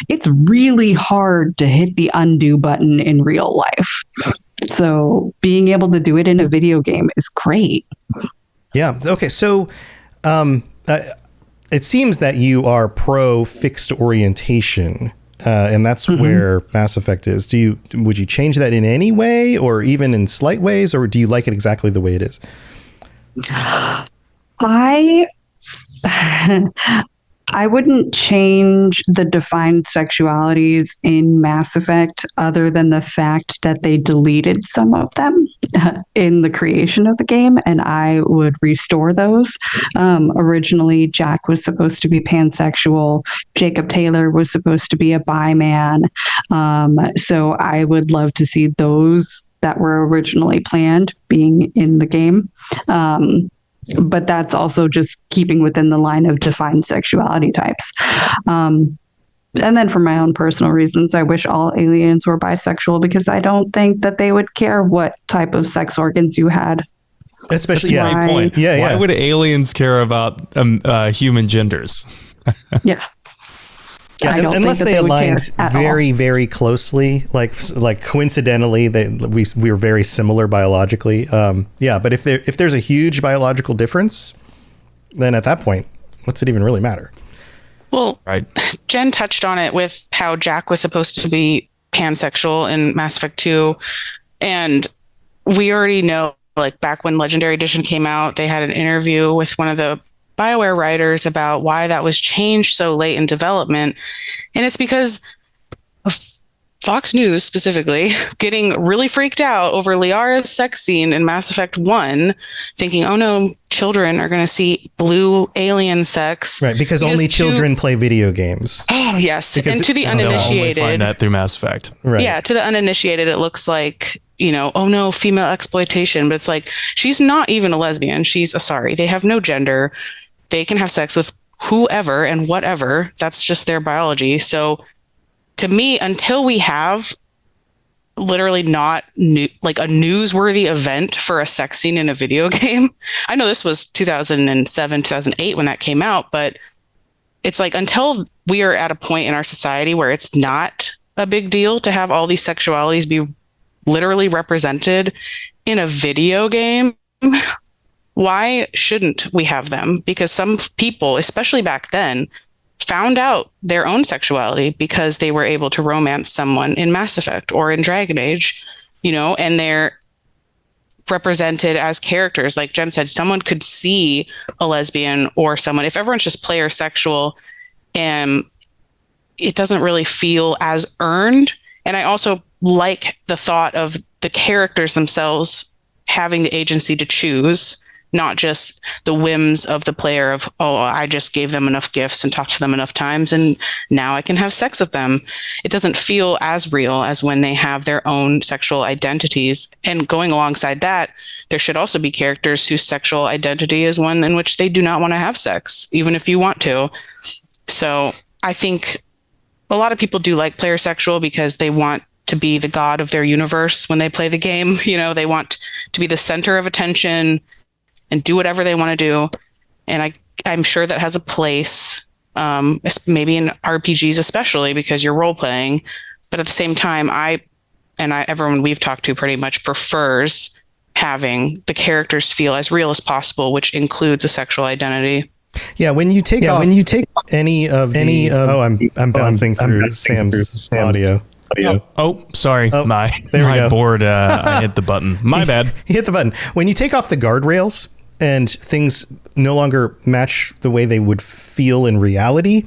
It's really hard to hit the undo button in real life. So being able to do it in a video game is great. Yeah. Okay. So it seems that you are pro fixed orientation, and that's where Mass Effect is. Would you change that in any way, or even in slight ways, or do you like it exactly the way it is? I wouldn't change the defined sexualities in Mass Effect, other than the fact that they deleted some of them in the creation of the game, and I would restore those. Originally, Jack was supposed to be pansexual. Jacob Taylor was supposed to be a bi man. So I would love to see those that were originally planned being in the game. But that's also just keeping within the line of defined sexuality types. And then for my own personal reasons, I wish all aliens were bisexual, because I don't think that they would care what type of sex organs you had. Especially, that's a great point. Why would aliens care about human genders? Yeah. Yeah, unless they aligned very, very closely, like coincidentally, we were very similar biologically. But if there's a huge biological difference, then at that point, what's it even really matter? Well, right. Jen touched on it with how Jack was supposed to be pansexual in Mass Effect 2, and we already know, like back when Legendary Edition came out, they had an interview with one of the BioWare writers about why that was changed so late in development. And it's because of Fox News specifically getting really freaked out over Liara's sex scene in Mass Effect 1, thinking, oh no, children are going to see blue alien sex. Right, because only children play video games. Oh, yes. Because and to the uninitiated. They'll only find that through Mass Effect. Right. Yeah, to the uninitiated, it looks like, oh no, female exploitation. But it's like, she's not even a lesbian. She's they have no gender. They can have sex with whoever and whatever. That's just their biology. So to me, until we have literally not like a newsworthy event for a sex scene in a video game, I know this was 2007, 2008 when that came out, but it's like, until we are at a point in our society where it's not a big deal to have all these sexualities be literally represented in a video game, why shouldn't we have them? Because some people, especially back then, found out their own sexuality because they were able to romance someone in Mass Effect or in Dragon Age, and they're represented as characters. Like Jen said, someone could see a lesbian or someone, if everyone's just player sexual, it doesn't really feel as earned. And I also like the thought of the characters themselves having the agency to choose, not just the whims of the player of, oh, I just gave them enough gifts and talked to them enough times and now I can have sex with them. It doesn't feel as real as when they have their own sexual identities. And going alongside that, there should also be characters whose sexual identity is one in which they do not want to have sex, even if you want to. So I think a lot of people do like player sexual because they want to be the god of their universe when they play the game. They want to be the center of attention and do whatever they want to do. And I'm sure that has a place, maybe in RPGs especially, because you're role-playing. But at the same time, everyone we've talked to pretty much prefers having the characters feel as real as possible, which includes a sexual identity. Yeah, when you take off I'm bouncing through Sam's audio. Oh, sorry. Oh, my go. board, I hit the button. My bad. You hit the button. When you take off the guardrails and things no longer match the way they would feel in reality,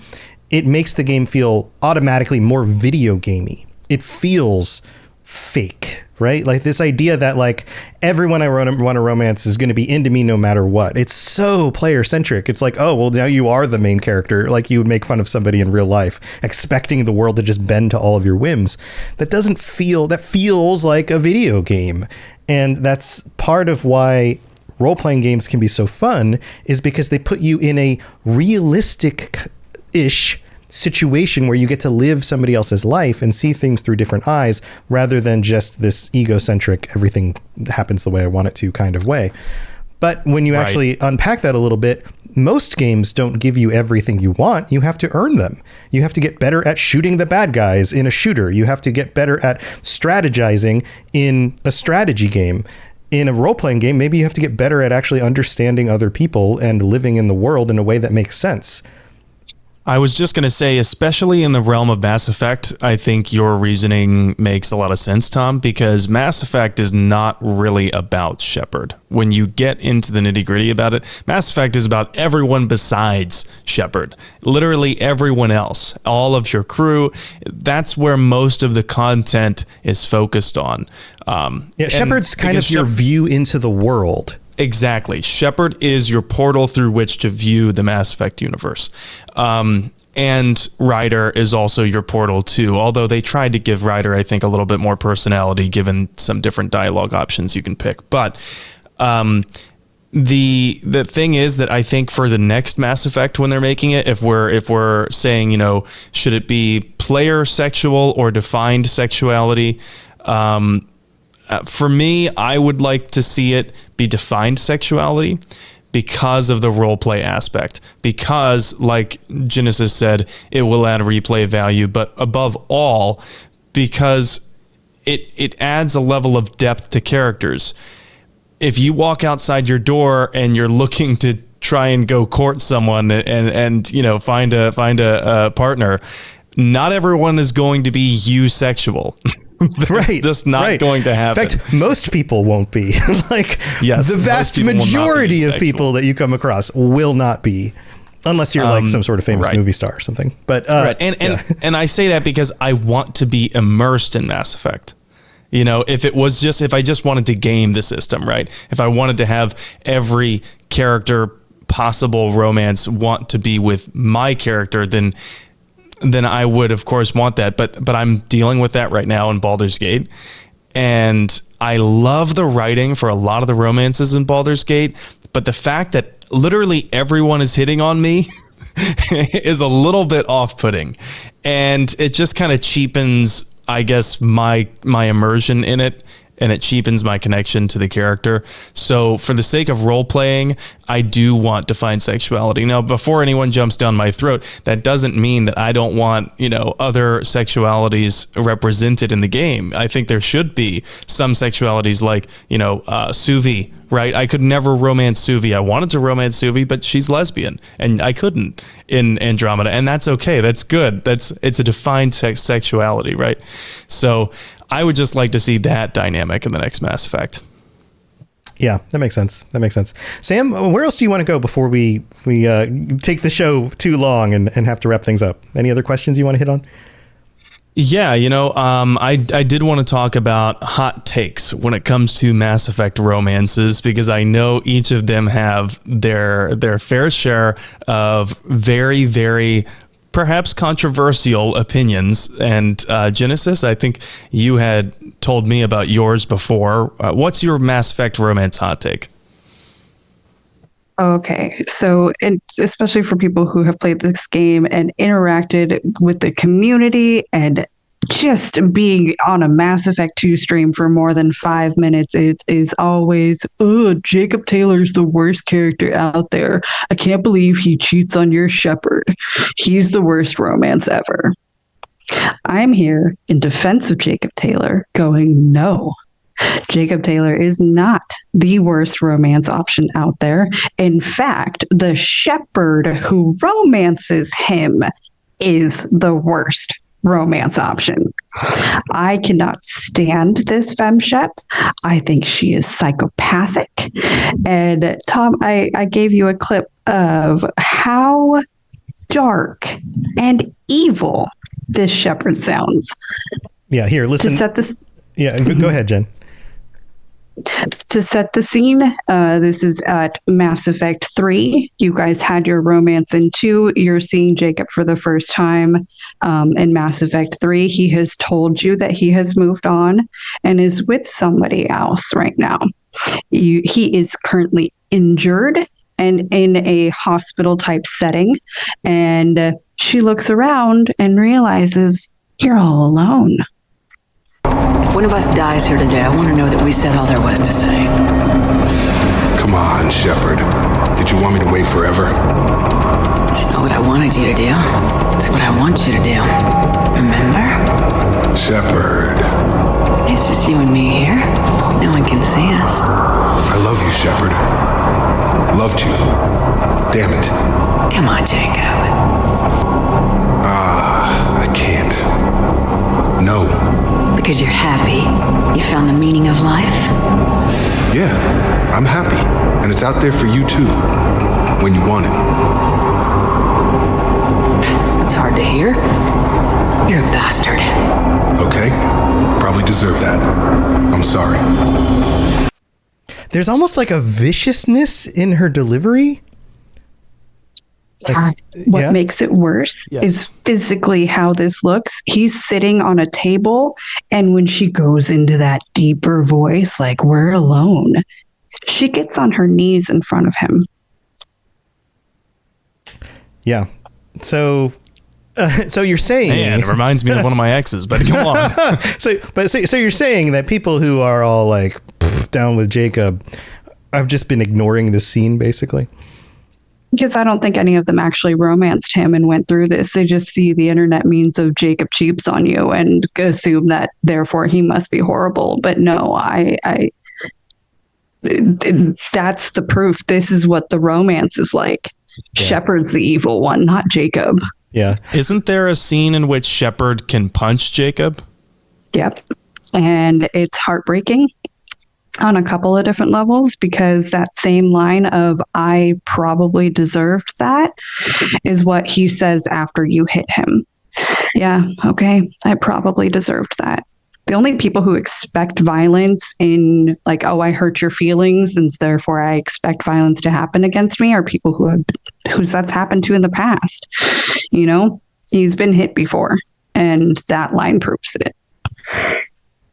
it makes the game feel automatically more video gamey. It feels fake, right? Like this idea that like everyone I want to romance is going to be into me no matter what. It's so player centric. It's like, oh, well, now you are the main character. Like you would make fun of somebody in real life, expecting the world to just bend to all of your whims. That feels like a video game. And that's part of why role-playing games can be so fun, is because they put you in a realistic-ish situation where you get to live somebody else's life and see things through different eyes, rather than just this egocentric, everything happens the way I want it to kind of way. But when you actually unpack that a little bit, most games don't give you everything you want. You have to earn them. You have to get better at shooting the bad guys in a shooter. You have to get better at strategizing in a strategy game. In a role-playing game, maybe you have to get better at actually understanding other people and living in the world in a way that makes sense. I was just going to say, especially in the realm of Mass Effect, I think your reasoning makes a lot of sense, Tom, because Mass Effect is not really about Shepard. When you get into the nitty-gritty about it, Mass Effect is about everyone besides Shepard. Literally everyone else, all of your crew. That's where most of the content is focused on. Shepard's kind of your view into the world. Exactly. Shepard is your portal through which to view the Mass Effect universe. And Ryder is also your portal too, although they tried to give Ryder, I think, a little bit more personality given some different dialogue options you can pick. But the thing is that I think for the next Mass Effect, when they're making it, if we're saying, should it be player sexual or defined sexuality, for me, I would like to see it be defined sexuality because of the role play aspect. Because, like Jennasis said, it will add replay value, but above all, because it adds a level of depth to characters. If you walk outside your door and you're looking to try and go court someone and find a partner, not everyone is going to be eusexual. That's just not going to happen. In fact, most people won't be. Yes, the vast majority of people that you come across will not be, unless you're like some sort of famous movie star or something. But and I say that because I want to be immersed in Mass Effect. If I just wanted to game the system, right? If I wanted to have every character possible romance want to be with my character, then I would, of course, want that. But I'm dealing with that right now in Baldur's Gate. And I love the writing for a lot of the romances in Baldur's Gate. But the fact that literally everyone is hitting on me is a little bit off-putting. And it just kind of cheapens, I guess, my immersion in it. and it cheapens my connection to the character. So for the sake of role playing, I do want defined sexuality. Now, before anyone jumps down my throat, that doesn't mean that I don't want, other sexualities represented in the game. I think there should be some sexualities like, Suvi, right? I could never romance Suvi. I wanted to romance Suvi, but she's lesbian and I couldn't in Andromeda, and that's okay. That's good. It's a defined sexuality, right? So I would just like to see that dynamic in the next Mass Effect. Yeah, that makes sense. Sam, where else do you want to go before we take the show too long and have to wrap things up? Any other questions you want to hit on? Yeah, I did want to talk about hot takes when it comes to Mass Effect romances, because I know each of them have their fair share of very, very perhaps controversial opinions. And Jennasis, I think you had told me about yours before. What's your Mass Effect romance hot take? Okay, so especially for people who have played this game and interacted with the community and just being on a Mass Effect 2 stream for more than 5 minutes, it is always, Jacob Taylor's the worst character out there. I can't believe he cheats on your Shepard. He's the worst romance ever. I'm here in defense of Jacob Taylor going, no. Jacob Taylor is not the worst romance option out there. In fact, the Shepard who romances him is the worst romance option. I cannot stand this femshep. I think she is psychopathic. And Tom, I gave you a clip of how dark and evil this Shepard sounds. Yeah, here, listen. To set this. Yeah, go ahead, Jen. To set the scene, this is at Mass Effect 3. You guys had your romance in 2. You're seeing Jacob for the first time in Mass Effect 3. He has told you that he has moved on and is with somebody else right now. He is currently injured and in a hospital type setting. And she looks around and realizes you're all alone. If one of us dies here today, I want to know that we said all there was to say. Come on, Shepard. Did you want me to wait forever? It's not what I wanted you to do. It's what I want you to do. Remember? Shepard. It's just you and me here. No one can see us. I love you, Shepard. Loved you. Damn it. Come on, Jacob. I can't. No. Because you're happy? You found the meaning of life? Yeah, I'm happy. And it's out there for you too. When you want it. It's hard to hear. You're a bastard. Okay. Probably deserve that. I'm sorry. There's almost like a viciousness in her delivery. What makes it worse is physically how this looks. He's sitting on a table, and when she goes into that deeper voice, like, we're alone, she gets on her knees in front of him. Yeah. So you're saying... Man, it reminds me of one of my exes, but go on. So you're saying that people who are all like down with Jacob have just been ignoring this scene, basically? Because I don't think any of them actually romanced him and went through this. They just see the internet memes of Jacob cheats on you and assume that therefore he must be horrible. But no, that's the proof. This is what the romance is like. Yeah. Shepard's the evil one, not Jacob. Yeah. Isn't there a scene in which Shepard can punch Jacob? Yep. And it's heartbreaking on a couple of different levels, because that same line of "I probably deserved that" is what he says after you hit him. Yeah, okay, I probably deserved that. The only people who expect violence in like, oh, I hurt your feelings and therefore I expect violence to happen against me, are people who's that's happened to in the past. You know, he's been hit before, and that line proves it.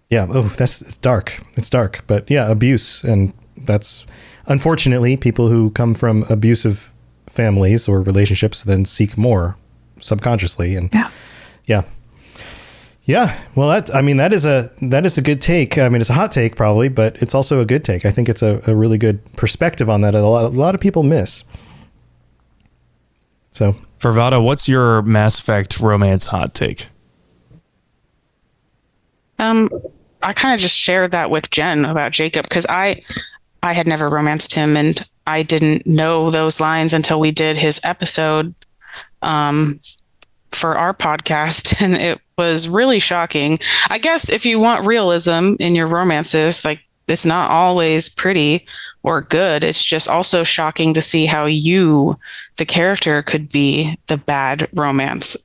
Yeah. Oh, it's dark. It's dark. But yeah, abuse. And that's unfortunately people who come from abusive families or relationships then seek more subconsciously. And yeah. Yeah, well, that is a good take. I mean, it's a hot take probably, but it's also a good take. I think it's a really good perspective on that. A lot of people miss. So, Virvada, what's your Mass Effect romance hot take? I kind of just shared that with Jen about Jacob because I had never romanced him, and I didn't know those lines until we did his episode for our podcast, and it was really shocking. I guess if you want realism in your romances, like, it's not always pretty or good. It's just also shocking to see how you, the character, could be the bad romance,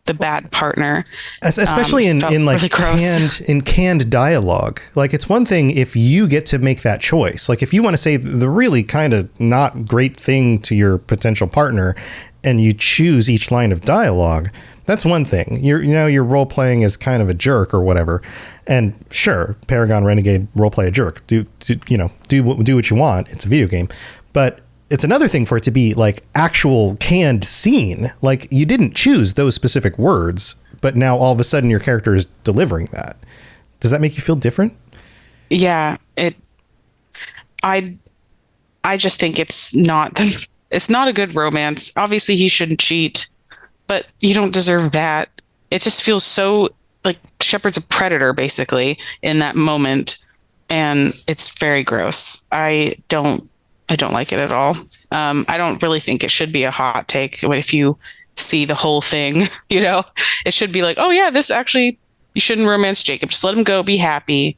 the bad partner, especially in like really canned dialogue. Like, it's one thing if you get to make that choice. Like, if you want to say the really kind of not great thing to your potential partner, and you choose each line of dialogue, that's one thing. You're role playing as kind of a jerk or whatever. And sure, Paragon Renegade role play a jerk. Do what you want. It's a video game, but it's another thing for it to be like actual canned scene. Like, you didn't choose those specific words, but now all of a sudden your character is delivering that. Does that make you feel different? Yeah, I just think it's not a good romance. Obviously he shouldn't cheat, but you don't deserve that. It just feels so like Shepard's a predator basically in that moment, and it's very gross. I don't like it at all. I don't really think it should be a hot take if you see the whole thing. It should be like, oh yeah, this actually, you shouldn't romance Jacob. Just let him go. Be happy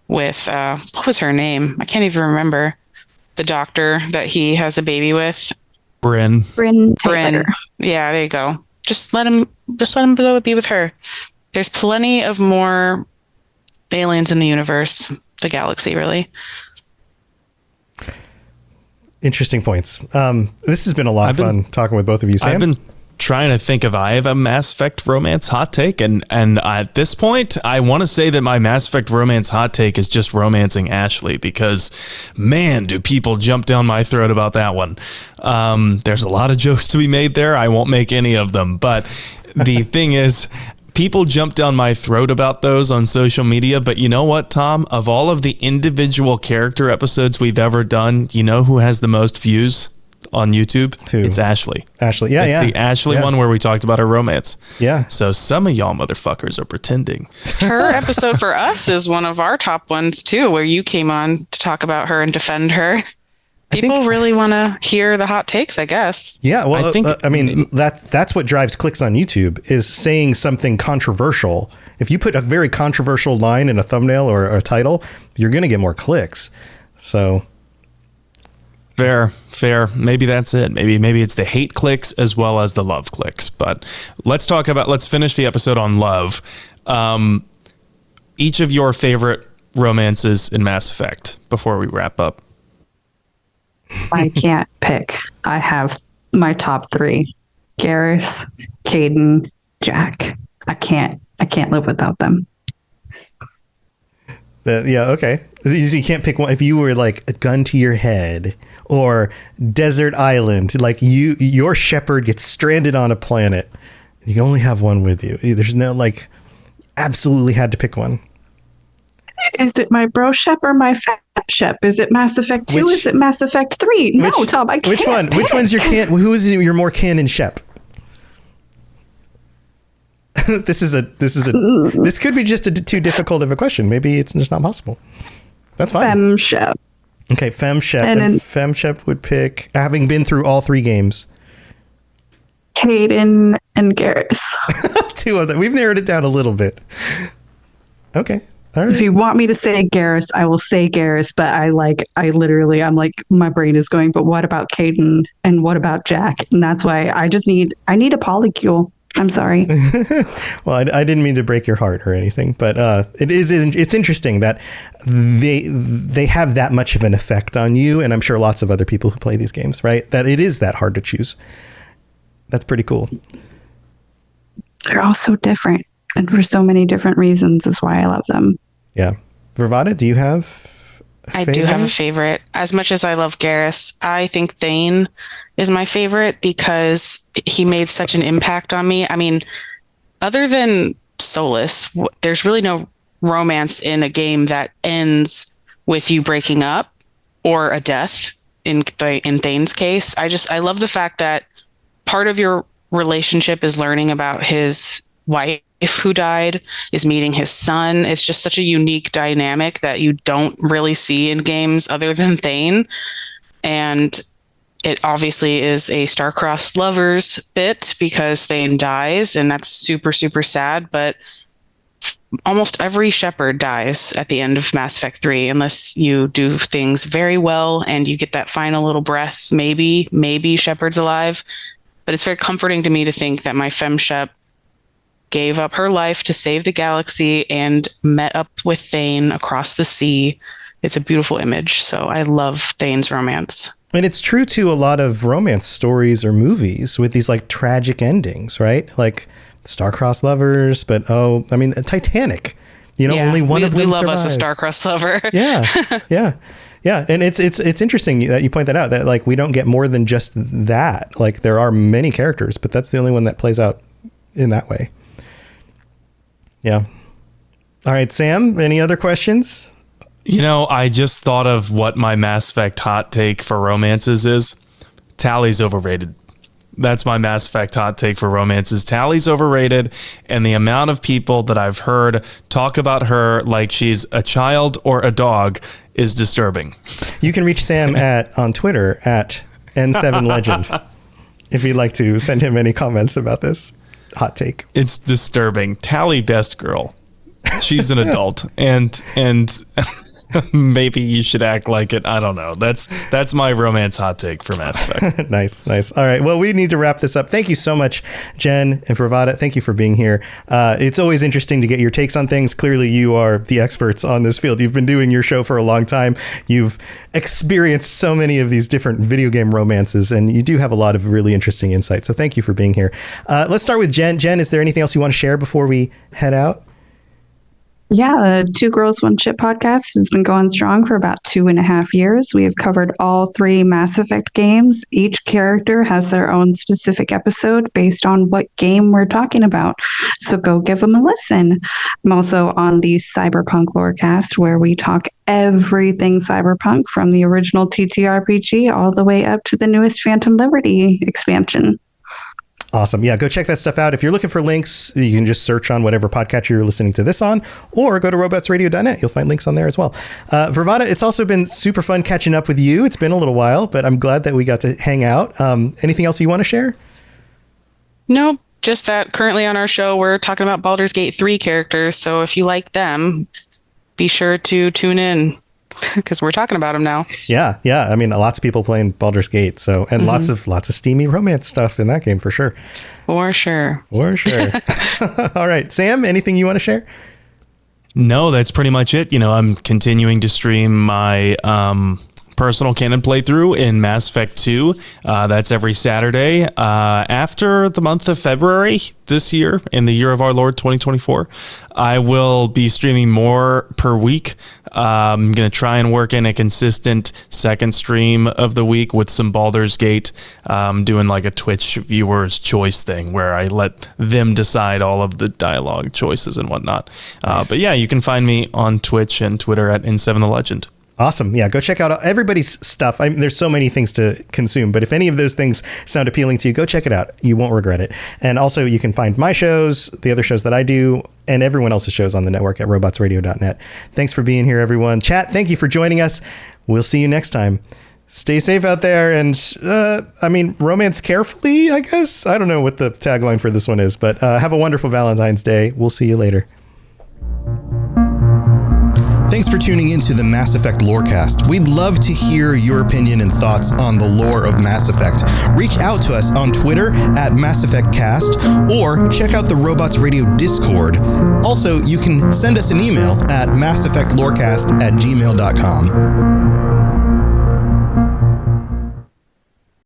with what was her name? I can't even remember. The doctor that he has a baby with. Bryn. Yeah, there you go. Just let him go be with her. There's plenty of more aliens in the universe, the galaxy, really. Interesting points. This has been a lot of fun talking with both of you, Sam. I've been trying to think if I have a Mass Effect romance hot take, and at this point I want to say that my Mass Effect romance hot take is just romancing Ashley, because man, do people jump down my throat about that one. There's a lot of jokes to be made there. I won't make any of them, but the thing is, people jump down my throat about those on social media, but you know what, Tom? Of all of the individual character episodes we've ever done, you know who has the most views on YouTube? Who? It's Ashley. Ashley, yeah, it's the Ashley one where we talked about her romance. Yeah. So some of y'all motherfuckers are pretending. Her episode for us is one of our top ones too, where you came on to talk about her and defend her. People really want to hear the hot takes, I guess. Yeah, well, I think that's what drives clicks on YouTube, is saying something controversial. If you put a very controversial line in a thumbnail or a title, you're going to get more clicks. So Fair. Maybe that's it. Maybe it's the hate clicks as well as the love clicks. But let's finish the episode on love. Each of your favorite romances in Mass Effect before we wrap up. I can't pick. I have my top three: Garrus, Kaidan, Jack. I can't live without them. Okay. You can't pick one. If you were like a gun to your head or desert island, like your Shepard gets stranded on a planet, you can only have one with you. There's no like, absolutely had to pick one. Is it my bro Shep or my fat Shep? Is it Mass Effect 2? Is it Mass Effect 3? No, Tom, I can't. Which one? Pick. Which one's your who is your more canon Shep? This could be just too difficult of a question. Maybe it's just not possible. That's fine. Fem Shep. Okay, Fem Shep. And Fem Shep would pick, having been through all three games, Kaidan and Garrus. Two of them. We've narrowed it down a little bit. Okay. All right. If you want me to say Garrus, I will say Garrus, but I'm like, my brain is going, but what about Kaidan and what about Jack? And that's why I need a polycule. I'm sorry. Well, I didn't mean to break your heart or anything, but it's interesting that they have that much of an effect on you, and I'm sure lots of other people who play these games, right? That it is that hard to choose. That's pretty cool. They're all so different, and for so many different reasons is why I love them. Yeah. Virvada, do you have I do have a favorite. As much as I love Garrus, I think Thane is my favorite because he made such an impact on me. I mean, other than soulless. There's really no romance in a game that ends with you breaking up or a death. In Thane's case, I love the fact that part of your relationship is learning about his wife who died, is meeting his son. It's just such a unique dynamic that you don't really see in games other than Thane. And it obviously is a star-crossed lovers bit because Thane dies, and that's super, super sad. But almost every shepherd dies at the end of Mass Effect 3 unless you do things very well and you get that final little breath. Maybe Shepard's alive. But it's very comforting to me to think that my FemShep gave up her life to save the galaxy and met up with Thane across the sea. It's a beautiful image. So I love Thane's romance. And it's true to a lot of romance stories or movies with these like tragic endings, right? Like star-crossed lovers, but Titanic, only one of them we love survives. us a star-crossed lover. Yeah. And it's interesting that you point that out, that like we don't get more than just that. Like there are many characters, but that's the only one that plays out in that way. Yeah. All right, Sam, any other questions? I just thought of what my Mass Effect hot take for romances is. Tally's overrated. That's my Mass Effect hot take for romances. Tally's overrated, and the amount of people that I've heard talk about her like she's a child or a dog is disturbing. You can reach Sam on Twitter at N7Legend if you'd like to send him any comments about this hot take. It's disturbing. Tally, best girl. She's an adult, and maybe you should act like it. I don't know. That's my romance hot take for Mass Effect. Nice. All right. Well, we need to wrap this up. Thank you so much, Jen and Virvada. Thank you for being here. It's always interesting to get your takes on things. Clearly, you are the experts on this field. You've been doing your show for a long time. You've experienced so many of these different video game romances, and you do have a lot of really interesting insights. So thank you for being here. Let's start with Jen. Jen, is there anything else you want to share before we head out? Yeah, the Two Girls, One Ship podcast has been going strong for about 2.5 years. We have covered all 3 Mass Effect games. Each character has their own specific episode based on what game we're talking about. So go give them a listen. I'm also on the Cyberpunk Lorecast, where we talk everything Cyberpunk from the original TTRPG all the way up to the newest Phantom Liberty expansion. Awesome. Yeah, go check that stuff out. If you're looking for links, you can just search on whatever podcast you're listening to this on, or go to robotsradio.net. You'll find links on there as well. Virvada, it's also been super fun catching up with you. It's been a little while, but I'm glad that we got to hang out. Anything else you want to share? No, just that currently on our show, we're talking about Baldur's Gate 3 characters. So if you like them, be sure to tune in, because we're talking about them now. Yeah. I mean, lots of people playing Baldur's Gate, and lots of steamy romance stuff in that game for sure. For sure. All right, Sam, anything you want to share? No, that's pretty much it. I'm continuing to stream my personal canon playthrough in Mass Effect 2. That's every Saturday after the month of February this year, in the year of our Lord 2024. I will be streaming more per week. I'm going to try and work in a consistent second stream of the week with some Baldur's Gate, doing like a Twitch viewers choice thing where I let them decide all of the dialogue choices and whatnot. Nice. But yeah, you can find me on Twitch and Twitter at N7TheLegend. Awesome. Yeah, go check out everybody's stuff. There's so many things to consume, but if any of those things sound appealing to you, go check it out. You won't regret it. And also, you can find my shows, the other shows that I do, and everyone else's shows on the network at robotsradio.net. Thanks for being here, everyone. Chat, thank you for joining us. We'll see you next time. Stay safe out there, and romance carefully, I guess. I don't know what the tagline for this one is, but have a wonderful Valentine's Day. We'll see you later. Thanks for tuning into the Mass Effect Lorecast. We'd love to hear your opinion and thoughts on the lore of Mass Effect. Reach out to us on Twitter at Mass Effect Cast, or check out the Robots Radio Discord. Also, you can send us an email at masseffectlorecast@gmail.com.